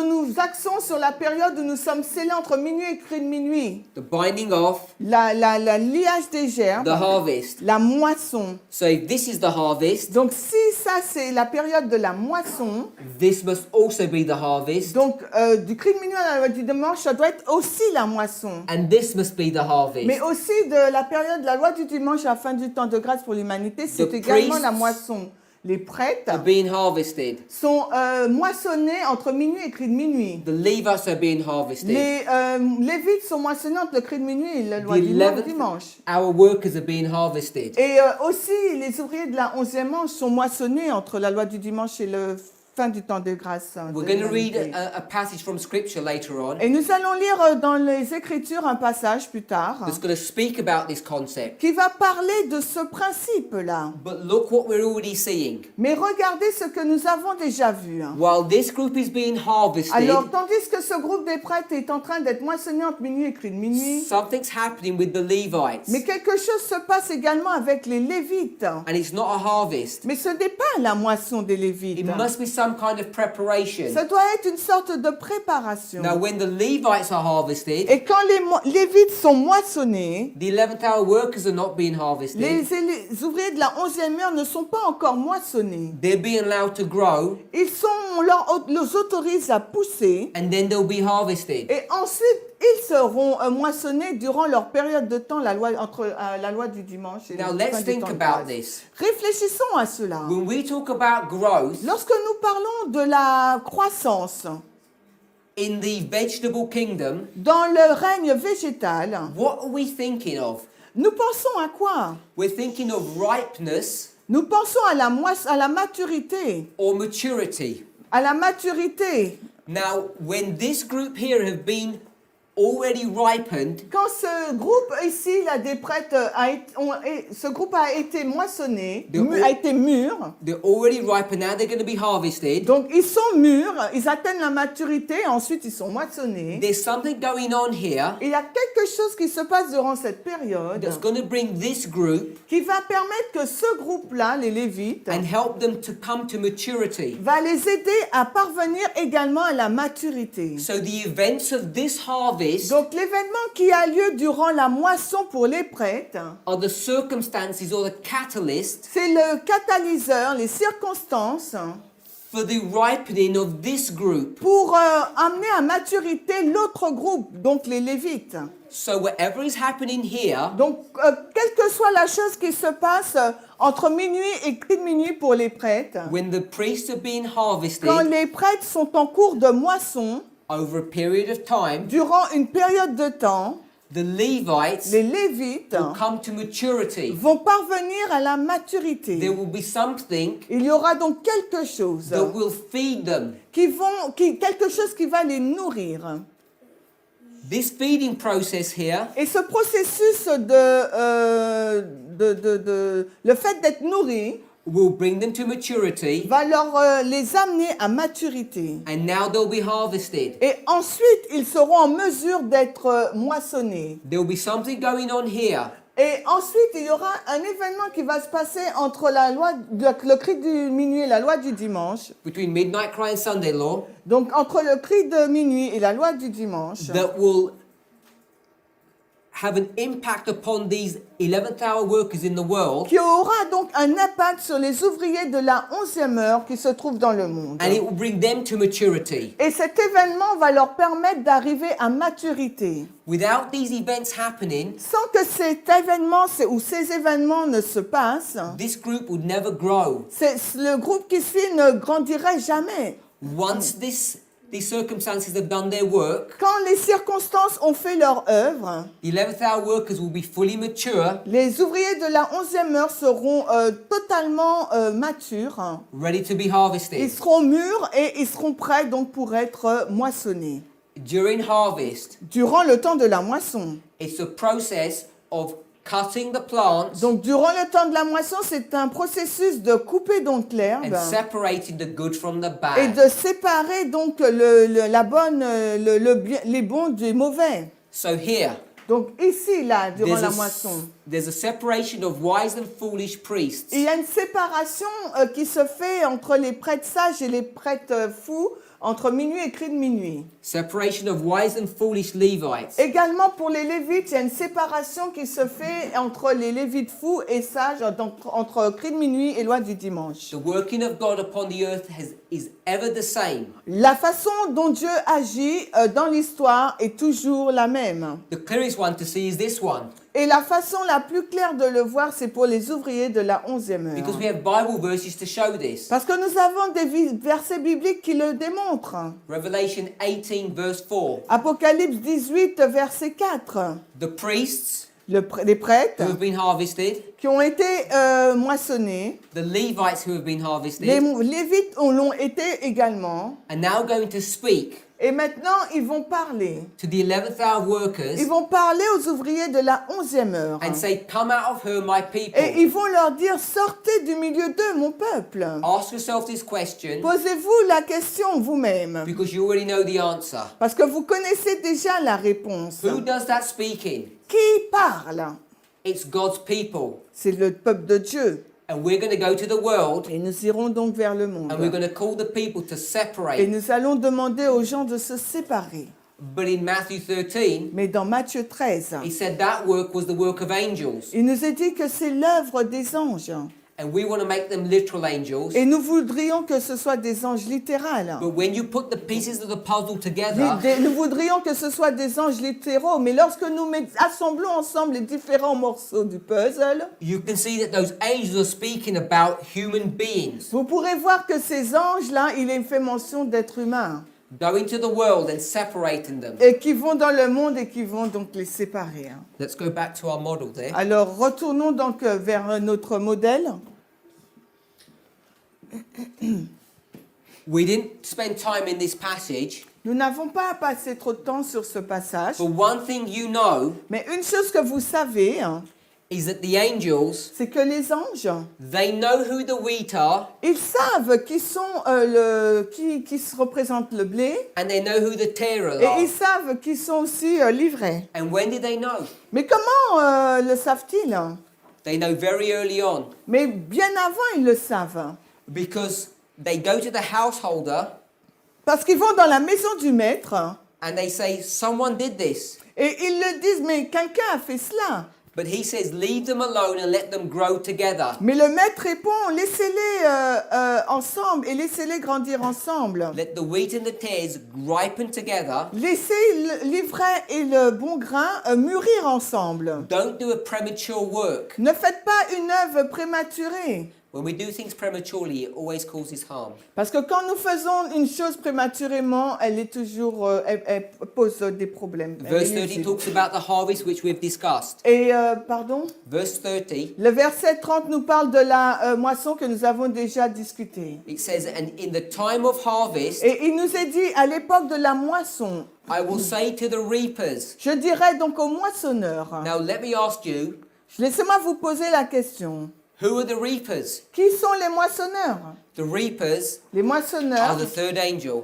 nous axons sur la période où nous sommes scellés entre minuit et cri de minuit. The binding off, La liage des gerbes, the harvest. la moisson. So if this is the harvest, Donc si ça c'est la période de la moisson, this must also be the harvest, donc du cri de minuit à la loi du dimanche, ça doit être aussi la moisson. and this must be the harvest. Mais aussi de la période de la loi du dimanche à la fin du temps de grâce pour l'humanité, c'est The également priests la moisson. Les prêtres Are being harvested. sont moissonnés entre minuit et cri de minuit. The Levites are being harvested. Les Lévites sont moissonnés entre le cri de minuit et la loi The du 11th dimanche. Our workers are being harvested. Et aussi, les ouvriers de la 11e manche sont moissonnés entre la loi du dimanche et la fin du temps de grâce. We're de going to read l'humanité. a passage from Scripture later on Et nous allons lire dans les Écritures un passage plus tard that's going to speak about this concept. qui va parler de ce principe-là. But look what we're already seeing. Mais regardez ce que nous avons déjà vu. While this group is being harvested, Alors, tandis que ce groupe des prêtres est en train d'être moissonné entre minuit et cri de minuit, something's happening with the Levites. mais quelque chose se passe également avec les Lévites. And it's not a harvest. Mais ce n'est pas la moisson des It Lévites. must be some kind of preparation. Ça doit être une sorte de préparation. Now, when the Levites are harvested, Et quand les Lévites sont moissonnés, the 11th hour workers are not being harvested. les ouvriers de la 11e heure ne sont pas encore moissonnés. They're being allowed to grow, On leur autorise à pousser and then they'll be harvested. et ensuite ils seront moissonnés durant leur période de temps, entre la loi du dimanche et Now, la let's fin du think temps de about grâce. this. Réfléchissons à cela. When we talk about growth Lorsque nous parlons de la croissance in the vegetable kingdom, dans le règne végétal, what are we thinking of? nous pensons à quoi? We're thinking of ripeness Nous pensons à la maturité. or maturity. À la maturité. Now, when this group here have been already ripened, Quand ce groupe ici, là, des prêtres, ce groupe a été moissonné, a été mûr, they're already ripened, now they're going to be harvested. donc ils sont mûrs, ils atteignent la maturité, ensuite ils sont moissonnés. There's something going on here Il y a quelque chose qui se passe durant cette période that's going to bring this group qui va permettre que ce groupe-là, les Lévites, and help them to come to maturity. va les aider à parvenir également à la maturité. So the events of this harvest Donc l'événement qui a lieu durant la moisson pour les prêtres, are the circumstances or the catalyst c'est le catalyseur, les circonstances for the ripening of this group. pour amener à maturité l'autre groupe, donc les Lévites. So whatever is happening here, Donc, quelle que soit la chose qui se passe entre minuit et cri de minuit pour les prêtres, when the priests are being harvested, quand les prêtres sont en cours de moisson, over a period of time, durant une période de temps, the Levites les Lévites will come to maturity. vont parvenir à la maturité. There will be something Il y aura donc quelque chose that will feed them. quelque chose qui va les nourrir. This feeding process here Et ce processus le fait d'être nourri will bring them to maturity, va les amener à maturité. and now they'll be harvested. Et ensuite, ils seront en mesure d'être moissonnés. There will be something going on here Et ensuite, il y aura un événement qui va se passer entre le cri du minuit et la loi du dimanche. between midnight cry and Sunday law Donc, entre le cri de minuit et la loi du dimanche, that will have an impact upon these 11th hour workers in the world, qui aura donc un impact sur les ouvriers de la 11e heure qui se trouvent dans le monde. and it will bring them to maturity. Et cet événement va leur permettre d'arriver à maturité. Without these events happening, Sans que cet événement ou ces événements ne se passent, this group would never grow. le groupe qui suit ne grandirait jamais. Once these circumstances have done their work, Quand les circonstances ont fait leur œuvre, the 11th hour workers will be fully mature, les ouvriers de la 11e heure seront totalement matures. ready to be Ils harvested. seront mûrs et ils seront prêts donc pour être moissonnés. During harvest, Durant le temps de la moisson. it's a process of cutting the plants Donc durant le temps de la moisson, c'est un processus de couper donc l'herbe and separating the good from the et bad. de séparer donc les bons du mauvais. So here, Donc ici, là, durant there's la a, moisson, there's a separation of wise and foolish priests. il y a une séparation qui se fait entre les prêtres sages et les prêtres fous, entre minuit et cri de minuit. Separation of wise and foolish Levites. Également pour les Lévites, il y a une séparation qui se fait entre les Lévites fous et sages, donc entre cri de minuit et loi du dimanche. The working of God upon the earth is ever the same. La façon dont Dieu agit dans l'histoire est toujours la même. The clearest one to see is this one, Et la façon la plus claire de le voir, c'est pour les ouvriers de la 11e because heure. we have Bible verses to show this. Parce que nous avons des versets bibliques qui le démontrent. Revelation 18 verse 4. Apocalypse 18, verset 4. The priests Les prêtres who have been harvested, qui ont été moissonnés, the Levites who have been harvested, les Lévites l'ont été également. are now going to speak Et maintenant, ils vont parler. to the 11th hour workers Ils vont parler aux ouvriers de la 11e heure. and say, "Come out of her, my Et people." ils vont leur dire, sortez du milieu d'eux, mon peuple. Ask yourself this question Posez-vous la question vous-même. because you already know the answer. Parce que vous connaissez déjà la réponse. Who does that speaking? Qui parle? It's God's people. C'est le peuple de Dieu. And we're going to go to the world Et nous irons donc vers le monde. and we're going to call the people to Et separate. nous allons demander aux gens de se séparer. But in Matthew 13, Mais dans Matthieu 13, he said that work was the work of angels. il nous est dit que c'est l'œuvre des anges. And we want to make them literal angels. Et nous voudrions que ce soit des anges littérales. But when you put the pieces of the puzzle together, Nous voudrions que ce soit des anges littéraux, mais lorsque nous assemblons ensemble les différents morceaux du puzzle, you can see that those angels are speaking about human beings vous pourrez voir que ces anges-là, il est fait mention d'êtres humains, going to the world and separating them. et qui vont dans le monde et qui vont donc les séparer. Let's go back to our model there. Alors, retournons donc vers notre modèle. We didn't spend time in this passage, Nous n'avons pas passé trop de temps sur ce passage, but one thing you know mais une chose que vous savez, is that the angels, c'est que les anges, they know who the wheat are ils savent qui sont qui se représente le blé, and they know who the tares et are. ils savent qui sont aussi livrés. And when did they know? Mais comment le savent-ils? They know very early on Mais bien avant, ils le savent. because they go to the householder Parce qu'ils vont dans la maison du maître and they say, "Someone did this." et ils le disent, mais quelqu'un a fait cela. But he says, "Leave them alone and let them grow together." Mais le maître répond, laissez-les ensemble et laissez-les grandir ensemble. Let the wheat and the tares ripen together. Laissez l'ivraie et le bon grain mûrir ensemble. Don't do a premature work. Ne faites pas une œuvre prématurée. When we do things prematurely, it always causes harm. Parce que quand nous faisons une chose prématurément, elle est toujours, elle pose des problèmes. Elle Verse est 30 nuisible. talks about the harvest which we've discussed. Et, pardon, Verse 30, le verset 30 nous parle de la moisson que nous avons déjà discutée. it says, "And in the time of harvest, Et il nous est dit, à l'époque de la moisson, I will say to the reapers." je dirais donc aux moissonneurs, Now let me ask you, laissez-moi vous poser la question. who are the reapers? Qui sont les moissonneurs? The reapers Les are moissonneurs the third angel.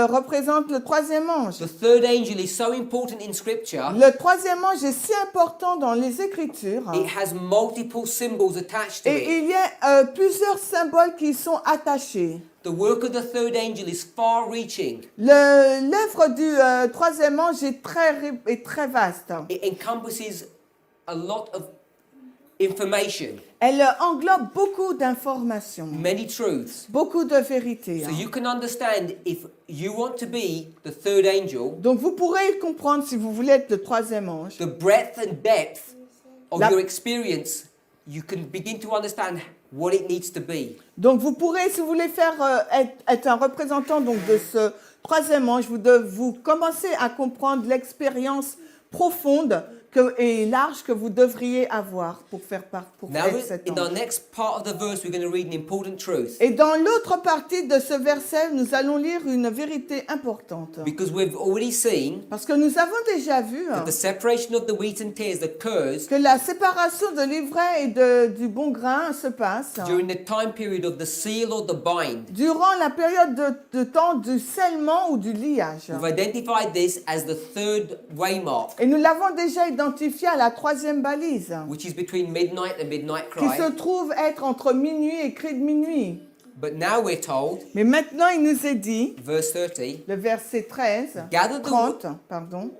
représentent le troisième ange. The third angel is so important in Scripture. Le troisième ange est si important dans les Écritures. It has multiple symbols attached to Et it. il y a plusieurs symboles qui y sont attachés. The work of the third angel is far-reaching. L'œuvre du troisième ange est très vaste. It encompasses a lot of information, Elle englobe beaucoup d'informations, many truths. beaucoup de vérités. So you can understand if you want to be the third angel, Donc vous pourrez comprendre si vous voulez être le troisième ange. the breadth and depth of La- your experience, you can begin to understand what it needs to be. Donc vous pourrez, si vous voulez faire être un représentant donc de ce troisième ange, vous commencez à comprendre l'expérience profonde et large que vous devriez avoir pour Now, être cet in ange. the next part of the verse, we're going to read an important truth. Et dans l'autre partie de ce verset, nous allons lire une vérité importante. Because we've already seen Parce que nous avons déjà vu that the separation of the wheat and tares occurs que la séparation de l'ivraie et du bon grain se passe during the time period of the seal or the bind. durant la période de temps du scellement ou du liage. We've identified this as the third waymark, Et nous l'avons déjà identifié à la troisième balise, which is between midnight and midnight qui se cry. trouve être entre minuit et cri de minuit. But now we're told, Mais maintenant, il nous est dit, verse 30, le verset 13, Gather the 30, pardon,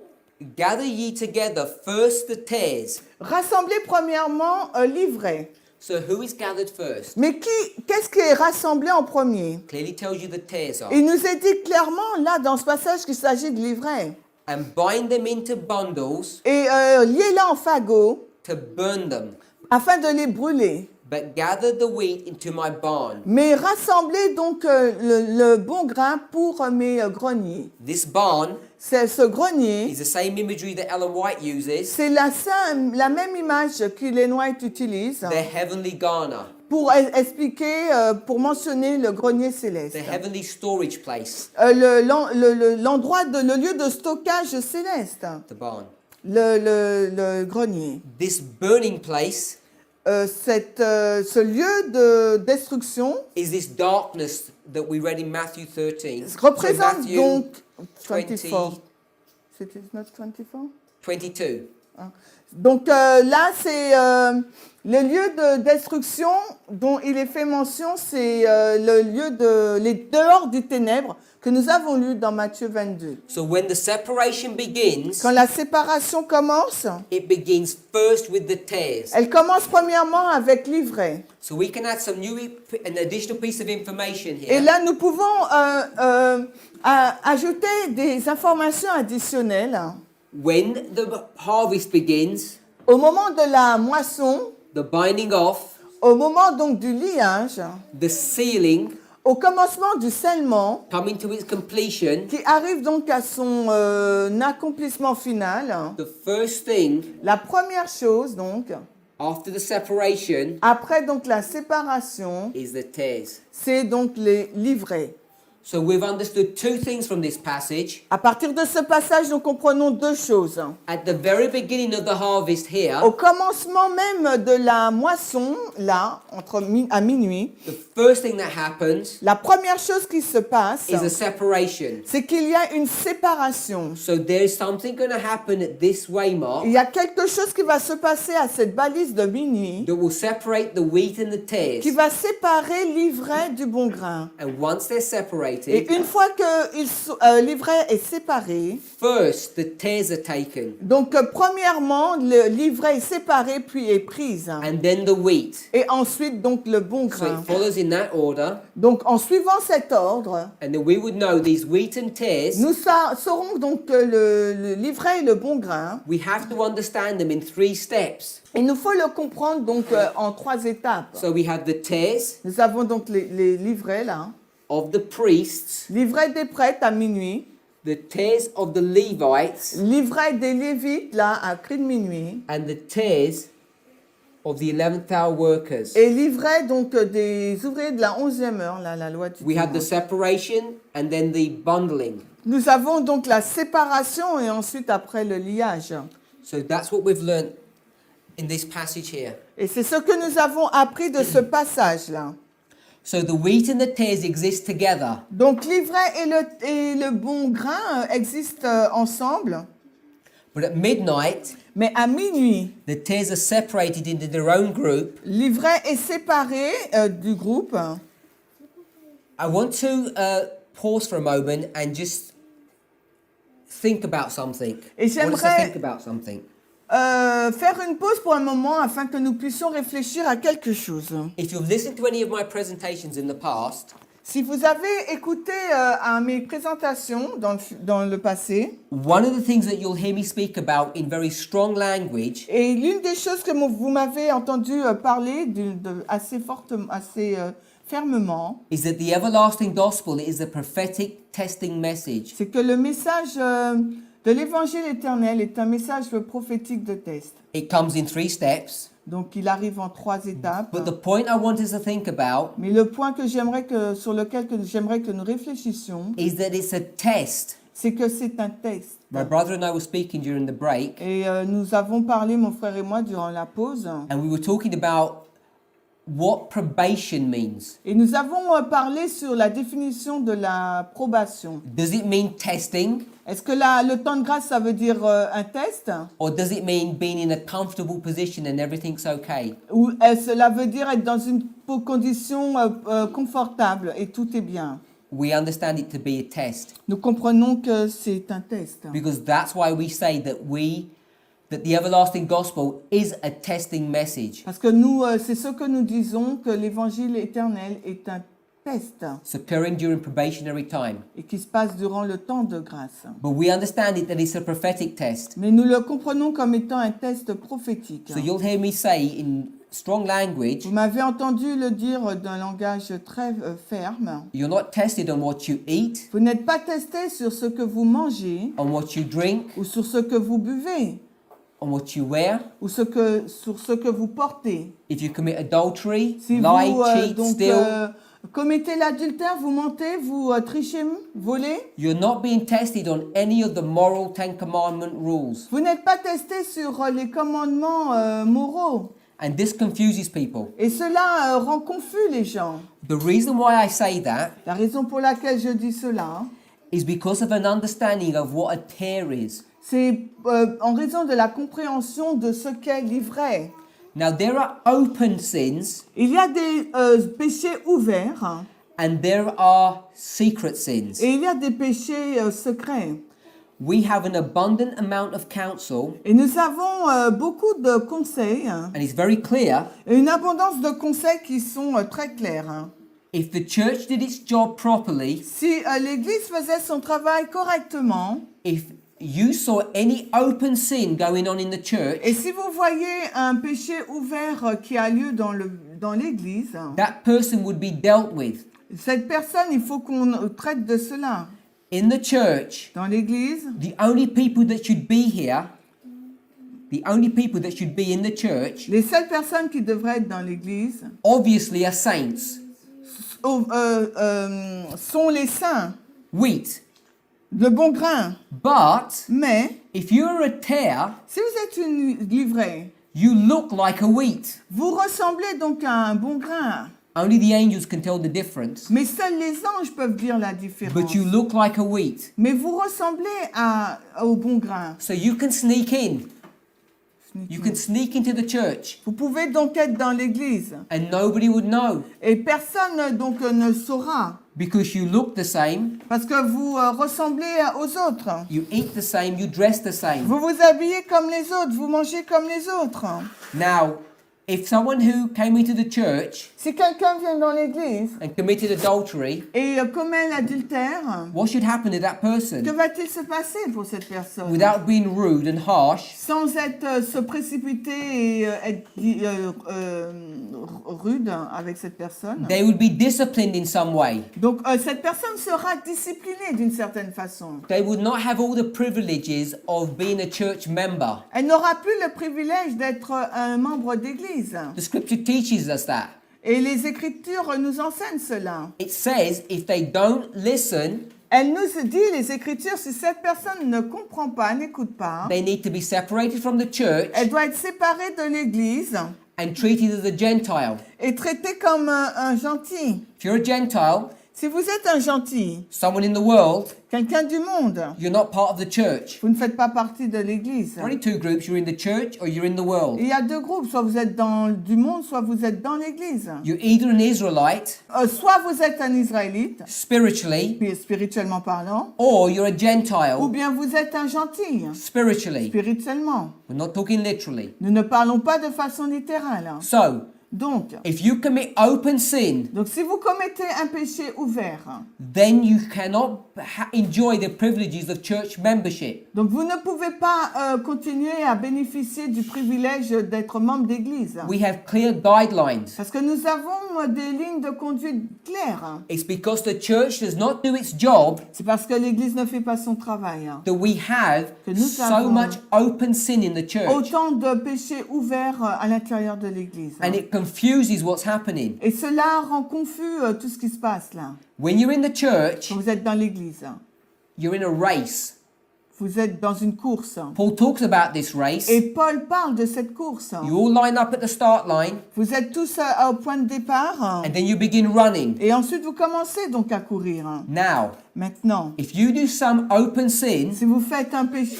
gather ye together first the tares. rassemblez premièrement l'ivraie. So who is gathered first? Mais qu'est-ce qui est rassemblé en premier? Clearly tells you the tares are. Il nous est dit clairement, là, dans ce passage, qu'il s'agit de l'ivraie. And bind them into bundles Et liez-la en fagots to burn them. afin de les brûler. But gather the wheat into my barn. Mais rassemblez donc le bon grain pour mes greniers. This barn Ce grenier, is the same imagery that Ellen White uses, c'est la même image qu'Ellen White utilise the heavenly garner, pour expliquer, pour mentionner le grenier céleste. the heavenly storage place, L'endroit, le lieu de stockage céleste, the barn. le grenier. This burning place Ce lieu de destruction is this darkness that we read in Matthew 13. représente Matthew donc 20, 24. C'était not 24? 22. Donc là, c'est le lieu de destruction dont il est fait mention, c'est le lieu les dehors du ténèbre que nous avons lu dans Matthieu 22. So when the separation begins, Quand la séparation commence, it begins first with the tares. elle commence premièrement avec l'ivraie. So we can add an additional piece of information Et here. là, nous pouvons ajouter des informations additionnelles. When the harvest begins, Au moment de la moisson, the binding off, au moment donc du liage, the sealing, au commencement du scellement, coming to its completion, qui arrive donc à son accomplissement final, the first thing la première chose donc, after the separation après donc la séparation, is the tares. c'est donc l'ivraie. So we've understood two things from this passage. À partir de ce passage, nous comprenons deux choses. At the very beginning of the harvest here, Au commencement même de la moisson, là, à minuit, the first thing that happens la première chose qui se passe, is a separation. c'est qu'il y a une séparation. So there is something going to happen at this waymark Il y a quelque chose qui va se passer à cette balise de minuit, that will separate the wheat and the tares. qui va séparer l'ivraie du bon grain. And once they're separated, separated, une fois que l'ivraie est séparé, first the tares are taken, donc premièrement, l'ivraie est séparée puis est prise. and then the wheat. Et ensuite, donc, le bon So grain. it follows in that order, Donc, en suivant cet ordre, and then we would know these wheat and tares. nous saurons donc que l'ivraie est le bon grain. We have to understand them in 3 steps. Il nous faut le comprendre donc en 3 étapes. So we have the tares Nous avons donc les livrets là. of the priests, Livret des prêtres à minuit. the tares of the Levites, Livret des Lévites là à cri de minuit. and the tares of the 11th hour workers. Et livret donc des ouvriers de la 11e heure, là, la loi du We have the dimanche. separation and then the bundling. Nous avons donc la séparation et ensuite après le liage. So that's what we've learned in this passage here. Et c'est ce que nous avons appris de ce passage-là. So the wheat and the tares exist together, Donc l'ivraie et le bon grain existent ensemble, but at midnight, mais à minuit, the tares are separated into their own group. l'ivraie est séparé du groupe. I want to pause for a moment and just think about something. Et I want us to j'aimerais- think about something. Faire une pause pour un moment afin que nous puissions réfléchir à quelque chose. If you've listened to any of my presentations in the past, Si vous avez écouté à mes présentations dans le passé, one of the things that you'll hear me speak about in very strong language et l'une des choses que vous m'avez entendu parler assez fortement, assez fermement, is that the everlasting gospel is a prophetic testing message. c'est que le message de l'évangile éternel est un message prophétique de test. It comes in 3 steps, Donc il arrive en 3 étapes. but the point I want us to think about Mais le point sur lequel j'aimerais que nous réfléchissions, is that it's a test. c'est que c'est un test. My brother and I were speaking during the break, Et nous avons parlé, mon frère et moi, durant la pause. and we were talking about what probation means. Et nous avons parlé sur la définition de la probation. Does it mean testing, Est-ce que le temps de grâce, ça veut dire un test? or does it mean being in a comfortable position and everything's okay? Ou cela veut dire être dans une condition confortable et tout est bien? We understand it to be a test, Nous comprenons que c'est un test. because that's why we say that the everlasting gospel is a testing message. Parce que c'est ce que nous disons, que l'évangile éternel est un test It's occurring during probationary time. et qui se passe durant le temps de grâce. But we understand it that it's a prophetic test. Mais nous le comprenons comme étant un test prophétique. So you'll hear me say in strong language, Vous m'avez entendu le dire d'un langage très ferme. you're not tested on what you eat, Vous n'êtes pas testé sur ce que vous mangez on what you drink, ou sur ce que vous buvez on what you wear. ou sur ce que vous portez. If you commit adultery, Si lie, vous cheat, donc, steal, commettez l'adultère, vous mentez, vous trichez, volez, you're not being tested on any of the moral 10 commandment rules. vous n'êtes pas testé sur les commandements moraux. And this confuses people. Et cela rend confus les gens. The reason why I say that La raison pour laquelle je dis cela, is because of an understanding of what a tear is. c'est en raison de la compréhension de ce qu'est l'ivraie. Now, there are open sins Il y a des péchés ouverts and there are secret sins. et il y a des péchés secrets. We have an abundant amount of counsel, Et nous avons beaucoup de conseils, and it's very clear. et une abondance de conseils qui sont très clairs. If the church did its job properly, Si l'Église faisait son travail correctement, if you saw any open sin going on in the church, et si vous voyez un péché ouvert qui a lieu dans l'Église, that person would be dealt with. cette personne, il faut qu'on traite de cela. In the church, Dans l'Église, the only people that should be here, the only people that should be in the church, les seules personnes qui devraient être dans l'Église obviously are saints. sont les saints, Wheat. le bon grain. But Mais if you're a tear, si vous êtes une livrée, you look like a wheat. vous ressemblez donc à un bon grain. Only the angels can tell the difference. Mais seuls les anges peuvent dire la différence. But you look like a wheat. Mais vous ressemblez au bon grain. So you can sneak in. You can sneak into the church Vous pouvez donc être dans l'église and nobody would know. et personne donc ne saura. because you look the same, parce que vous ressemblez aux autres. you eat the same, you dress the same. Vous vous habillez comme les autres, vous mangez comme les autres. Now, if someone who came into the church Si quelqu'un vient dans l'église and committed adultery, et commet l'adultère, what should happen to that que person va-t-il se passer pour cette personne? without being rude and harsh? Sans être se précipiter et être rude avec cette personne. They would be disciplined in some way. Donc cette personne sera disciplinée d'une certaine façon. They would not have all the privileges of being a church member. Elle n'aura plus le privilège d'être un membre d'église. The scripture teaches us that. Et les Écritures nous enseignent cela. It says if they don't listen, Elle nous dit, les Écritures, si cette personne ne comprend pas, n'écoute pas, they need to be separated from the church elle doit être séparée de l'église and treated as a Gentile. et traitée comme un gentil. If you're a Gentile, Si vous êtes un gentil, someone in the world, quelqu'un du monde, you're not part of the church. vous ne faites pas partie de l'église. There are only two groups, you're in the church or you're in the world. Il y a deux groupes, soit vous êtes dans du monde, soit vous êtes dans l'église. You're either an Israelite, Soit vous êtes un Israélite, spiritually, puis spirituellement parlant, or you're a ou Gentile, bien vous êtes un gentil, spiritually. spirituellement. We're not talking literally. Nous ne parlons pas de façon littérale. So, Donc, if you commit open sin, si vous commettez un péché ouvert, then you cannot enjoy the privileges of church membership. donc vous ne pouvez pas continuer à bénéficier du privilège d'être membre d'église. We have clear guidelines. Parce que nous avons des lignes de conduite claires. It's because the church does not do its job C'est parce que l'église ne fait pas son travail. that we have Que nous so avons much open sin in the church. Autant de péchés ouverts à l'intérieur de l'église. And it confuses what's happening. Et cela rend confus tout ce qui se passe là. When you're in the church, Quand vous êtes dans l'église, you're in a race. vous êtes dans une course. Paul talks about this race. Et Paul parle de cette course. You all line up at the start line Vous êtes tous au point de départ. and then you begin running. Et ensuite, vous commencez donc à courir. Now, Maintenant, if you do some open sin, si vous faites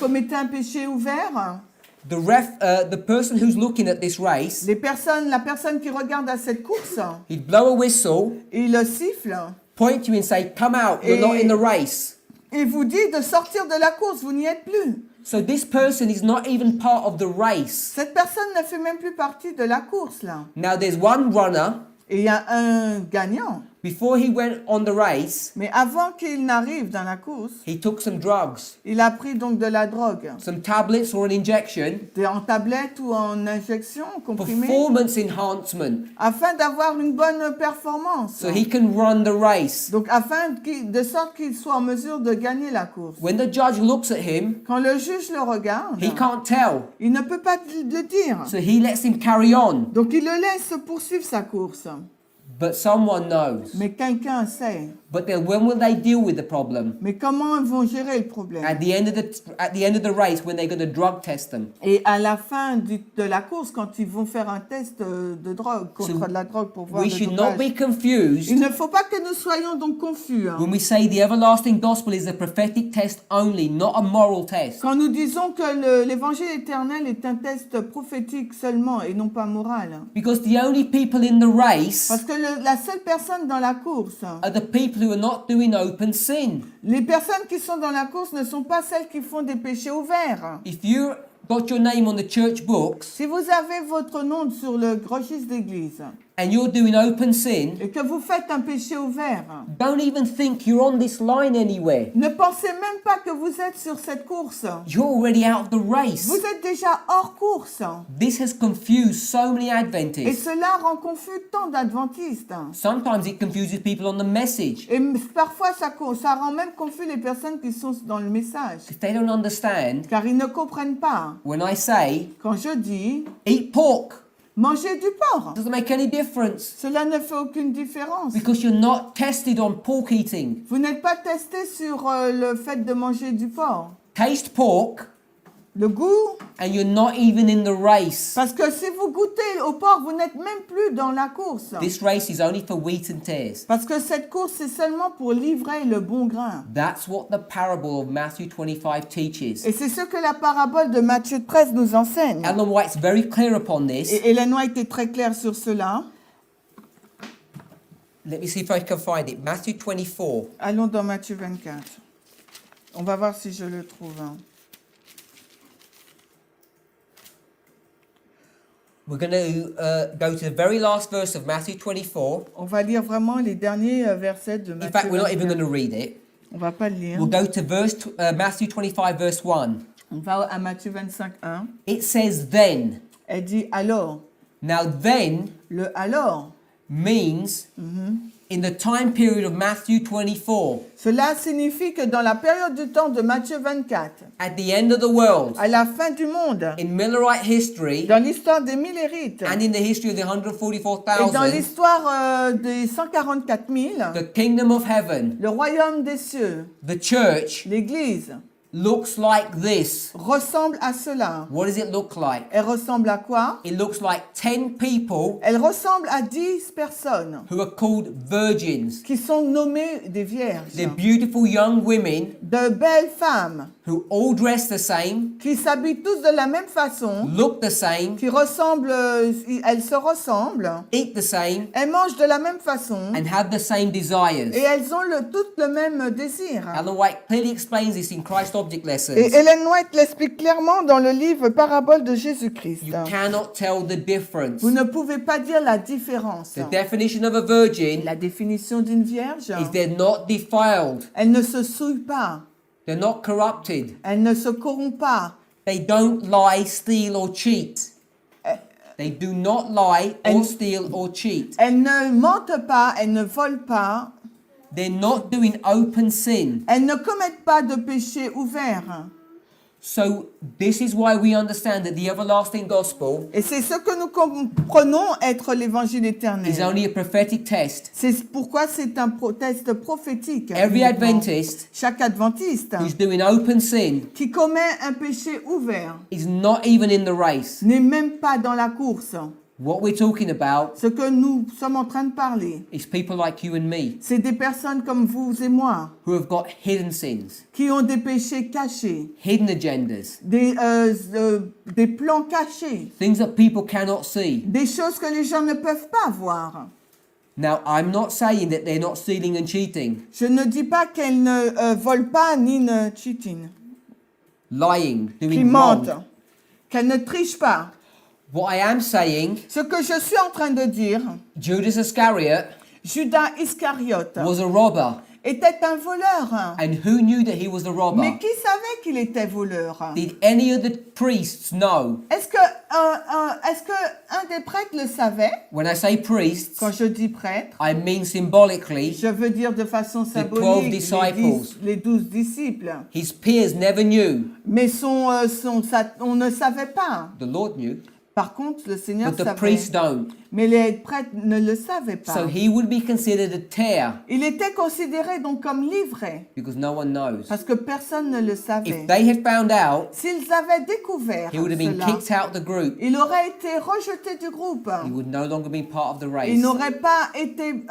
commettez un péché ouvert, the person who's looking at this race, la personne qui regarde à cette course, he'd blow a whistle, il siffle point you and say, "Come out, you're not in the race." et vous dit de sortir de la course, vous n'y êtes plus. So this person is not even part of the race. Cette personne ne fait même plus partie de la course là. Now there's one runner. Et il y a un gagnant. Before he went on the race, Mais avant qu'il n'arrive dans la course, he took some drugs, il a pris donc de la drogue, some tablets or an injection, en tablette ou en injection, comprimé, performance enhancement, afin d'avoir une bonne performance. so he can run the race. Donc afin de sorte qu'il soit en mesure de gagner la course. When the judge looks at him, Quand le juge le regarde, he can't tell, il ne peut pas le dire. so he lets him carry on. Donc il le laisse poursuivre sa course. But someone knows. Mais quelqu'un sait. But then when will they deal with the problem? Mais comment ils vont gérer le problème? At the end of the race, when they're going to drug test them. Et à la fin de la course, quand ils vont faire un test de drogue, contre de la drogue pour voir We le should not dopage. be confused Il ne faut pas que nous soyons donc confus. when we say the everlasting gospel is a prophetic test only, not a moral test. Quand nous disons que l'évangile éternel est un test prophétique seulement et non pas moral. Because the only people in the race Parce que la seule personne dans la course, are the people who are not doing open sin. les personnes qui sont dans la course ne sont pas celles qui font des péchés ouverts. If you got your name on the church books Si vous avez votre nom sur le registre d'église and you're doing open sin, et que vous faites un péché ouvert, don't even think you're on this line anywhere. ne pensez même pas que vous êtes sur cette course. You're already out of the race. Vous êtes déjà hors course. This has confused so many Et Adventists. cela rend confus tant d'adventistes. Sometimes it confuses people on the message. Et parfois, ça rend même confus les personnes qui sont dans le message. If they don't understand, Car ils ne comprennent pas. when I say, Quand je dis, eat pork, mangez du porc. doesn't make any difference. Cela ne fait aucune différence. Because you're not tested on pork eating. Vous n'êtes pas testé sur le fait de manger du porc. Taste pork, Le goût, and you're not even in the race. parce que si vous goûtez au porc, vous n'êtes même plus dans la course. This race is only for wheat and tares. Parce que cette course, c'est seulement pour livrer le bon grain. That's what the parable of Matthew 25 teaches. Et c'est ce que la parabole de Matthieu 13 nous enseigne. Ellen White's very clear upon this. Et Ellen White est très claire sur cela. Let me see if I can find it. Matthew 24. Allons dans Matthieu 24. On va voir si je le trouve. Hein. We're going to go to the very last verse of Matthew 24. On va lire vraiment les derniers versets de In Matthieu fact, we're not even 24. going to read it. On va pas le lire. We'll go to Matthew 25, verse 1. On va à Matthieu 25, 1. It says, then. Elle dit alors. Now, then Le alors. means in the time period of Matthew 24, Cela signifie que dans la période du temps de Matthieu 24, at the end of the world, à la fin du monde, in Millerite history, dans l'histoire des Millérites and in the history of the et dans 144,000, l'histoire des 144 000, the kingdom of heaven, le royaume des cieux, the church, l'Église, looks like this. ressemble à cela. What does it look like? Elle ressemble à quoi? It looks like 10 people Elle ressemble à 10 personnes who are called virgins. qui sont nommées des vierges, They're beautiful young women de belles femmes who all dress the same, qui s'habillent tous de la même façon, look the same, qui ressemblent, elles se ressemblent, eat the same, elles mangent de la même façon and have the same desires. et elles ont toutes le même désir. Ellen White clearly explains this in Christ Object Lessons. Et Ellen White l'explique clairement dans le livre Parabole de Jésus-Christ. You cannot tell the difference. Vous ne pouvez pas dire la différence. The definition of a virgin La définition d'une vierge, is they're not defiled, elle ne se souille pas, they're not corrupted, elle ne se corrompt pas, they don't lie, steal, or cheat. They do not lie or And- steal or cheat. elle ne mente pas, elle ne vole pas, They're not doing open sin. elle ne commet pas de péché ouvert. So this is why we understand that the everlasting gospel Et c'est ce que nous comprenons être l'évangile is éternel. only a prophetic test. C'est pourquoi c'est un test prophétique. Every uniquement. Adventist Chaque adventiste who's doing open sin qui commet un péché ouvert is not even in the race. n'est même pas dans la course. What we're talking about Ce que nous sommes en train de parler, is people like you and me c'est des personnes comme vous et moi who have got hidden sins, qui ont des péchés cachés, hidden agendas, des plans cachés, things that people cannot see. des choses que les gens ne peuvent pas voir. Now, I'm not saying that they're not stealing and cheating, Je ne dis pas qu'elles ne volent pas ni ne cheating, lying, qui doing mentent, wrong. qu'elles ne trichent pas. What I am saying, Ce que je suis en train de dire, Judas Iscariot Judas Iscariote was a robber. était un voleur. And who knew that he was a robber? Mais qui savait qu'il était voleur? Did any of the priests know? Est-ce que un des prêtres le savait? When I say priests, Quand je dis prêtre, I mean symbolically, je veux dire de façon 12 symbolique disciples. les 12 disciples. his peers never knew. Mais on ne savait pas. The Lord knew, Par contre, le Seigneur but the savait. priests don't. Mais les prêtres ne le savaient pas. So he would be considered a tear Il était considéré donc comme livré because no one knows. parce que personne ne le savait. If they had found out, S'ils avaient découvert he would have been cela, kicked out the group. il aurait été rejeté du groupe. He would no longer be part of the Il race. n'aurait pas été,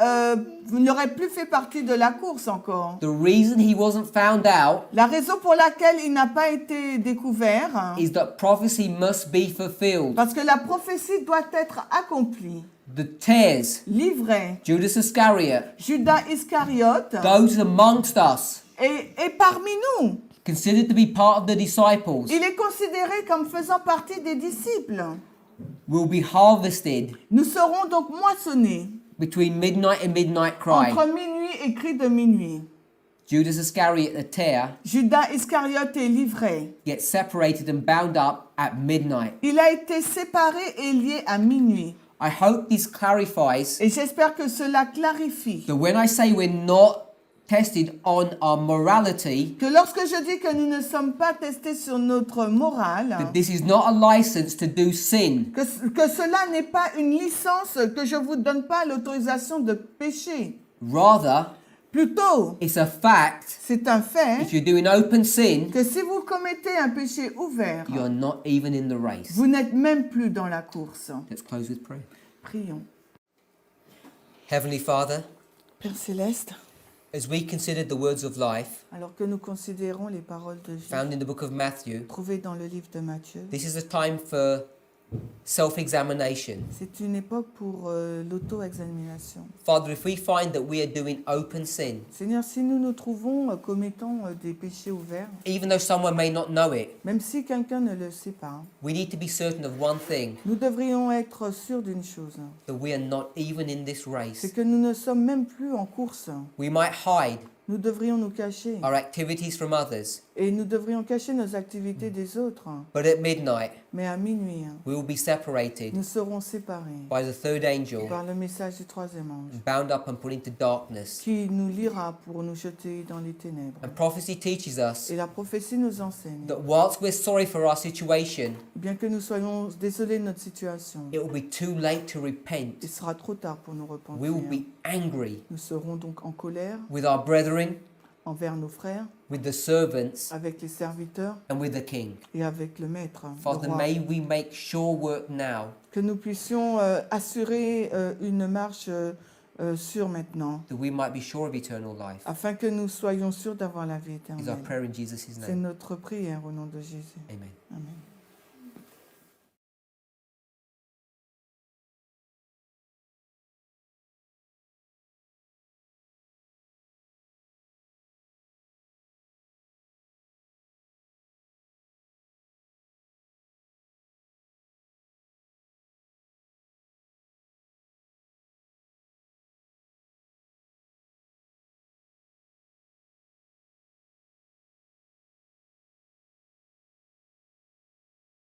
n'aurait plus fait partie de la course encore. The reason he wasn't found out La raison pour laquelle il n'a pas été découvert, is that prophecy must be fulfilled. parce que la prophétie doit être accomplie. The tares, Livré, Judas Iscariot, Judas Iscariote those amongst us, est parmi nous. considered to be part of the disciples, Il est considéré comme faisant partie des disciples. will be harvested Nous serons donc moissonnés between midnight and midnight cry. entre minuit et cri de minuit. Judas Iscariot, the tare, Judas Iscariote est livré. gets separated and bound up at midnight. Il a été séparé et lié à minuit. I hope this clarifies Et j'espère que cela clarifie that when I say we're not tested on our morality, que lorsque je dis que nous ne sommes pas testés sur notre morale, that this is not a license to do sin. que cela n'est pas une licence, que je ne vous donne pas l'autorisation de pécher. Rather, Plutôt, it's a fact. c'est un fait If you're doing open sin, que si vous commettez un péché ouvert, you're not even in the race. vous n'êtes même plus dans la course. Let's close with prayer. Prions. Heavenly Father, Père Céleste, as we consider the words of life alors que nous considérons les paroles de Jésus found in the book of Matthew, trouvées dans le livre de Matthieu, this is a time for self-examination. C'est une époque pour l'auto-examination. Father, if we find that we are doing open sin, Seigneur, si nous nous trouvons commettant des péchés ouverts, even though someone may not know it, même si quelqu'un ne le sait pas, we need to be certain of one thing, nous devrions être sûrs d'une chose, that we are not even in this c'est race. que nous ne sommes même plus en course. We might hide Nous devrions nous cacher our activities from others, et nous devrions cacher nos activités des autres. but at midnight, Mais à minuit, we will be separated nous serons séparés by the third angel, par le message du troisième ange bound up and put into darkness. qui nous lira pour nous jeter dans les ténèbres. And prophecy teaches us Et la prophétie nous enseigne, that whilst we're sorry for our situation, bien que nous soyons désolés de notre situation, it will be too late to repent. il sera trop tard pour nous We will repentir. be angry Nous serons donc en colère with our brethren, envers nos frères, with the servants, avec les serviteurs and with the king. et avec le maître, le Father, roi. may we make sure work now Que nous puissions assurer une marche sûre maintenant, that we might be sure of eternal life. afin que nous soyons sûrs d'avoir la vie Is our éternelle. prayer in Jesus' C'est name. notre prière au nom de Jésus. Amen. Amen.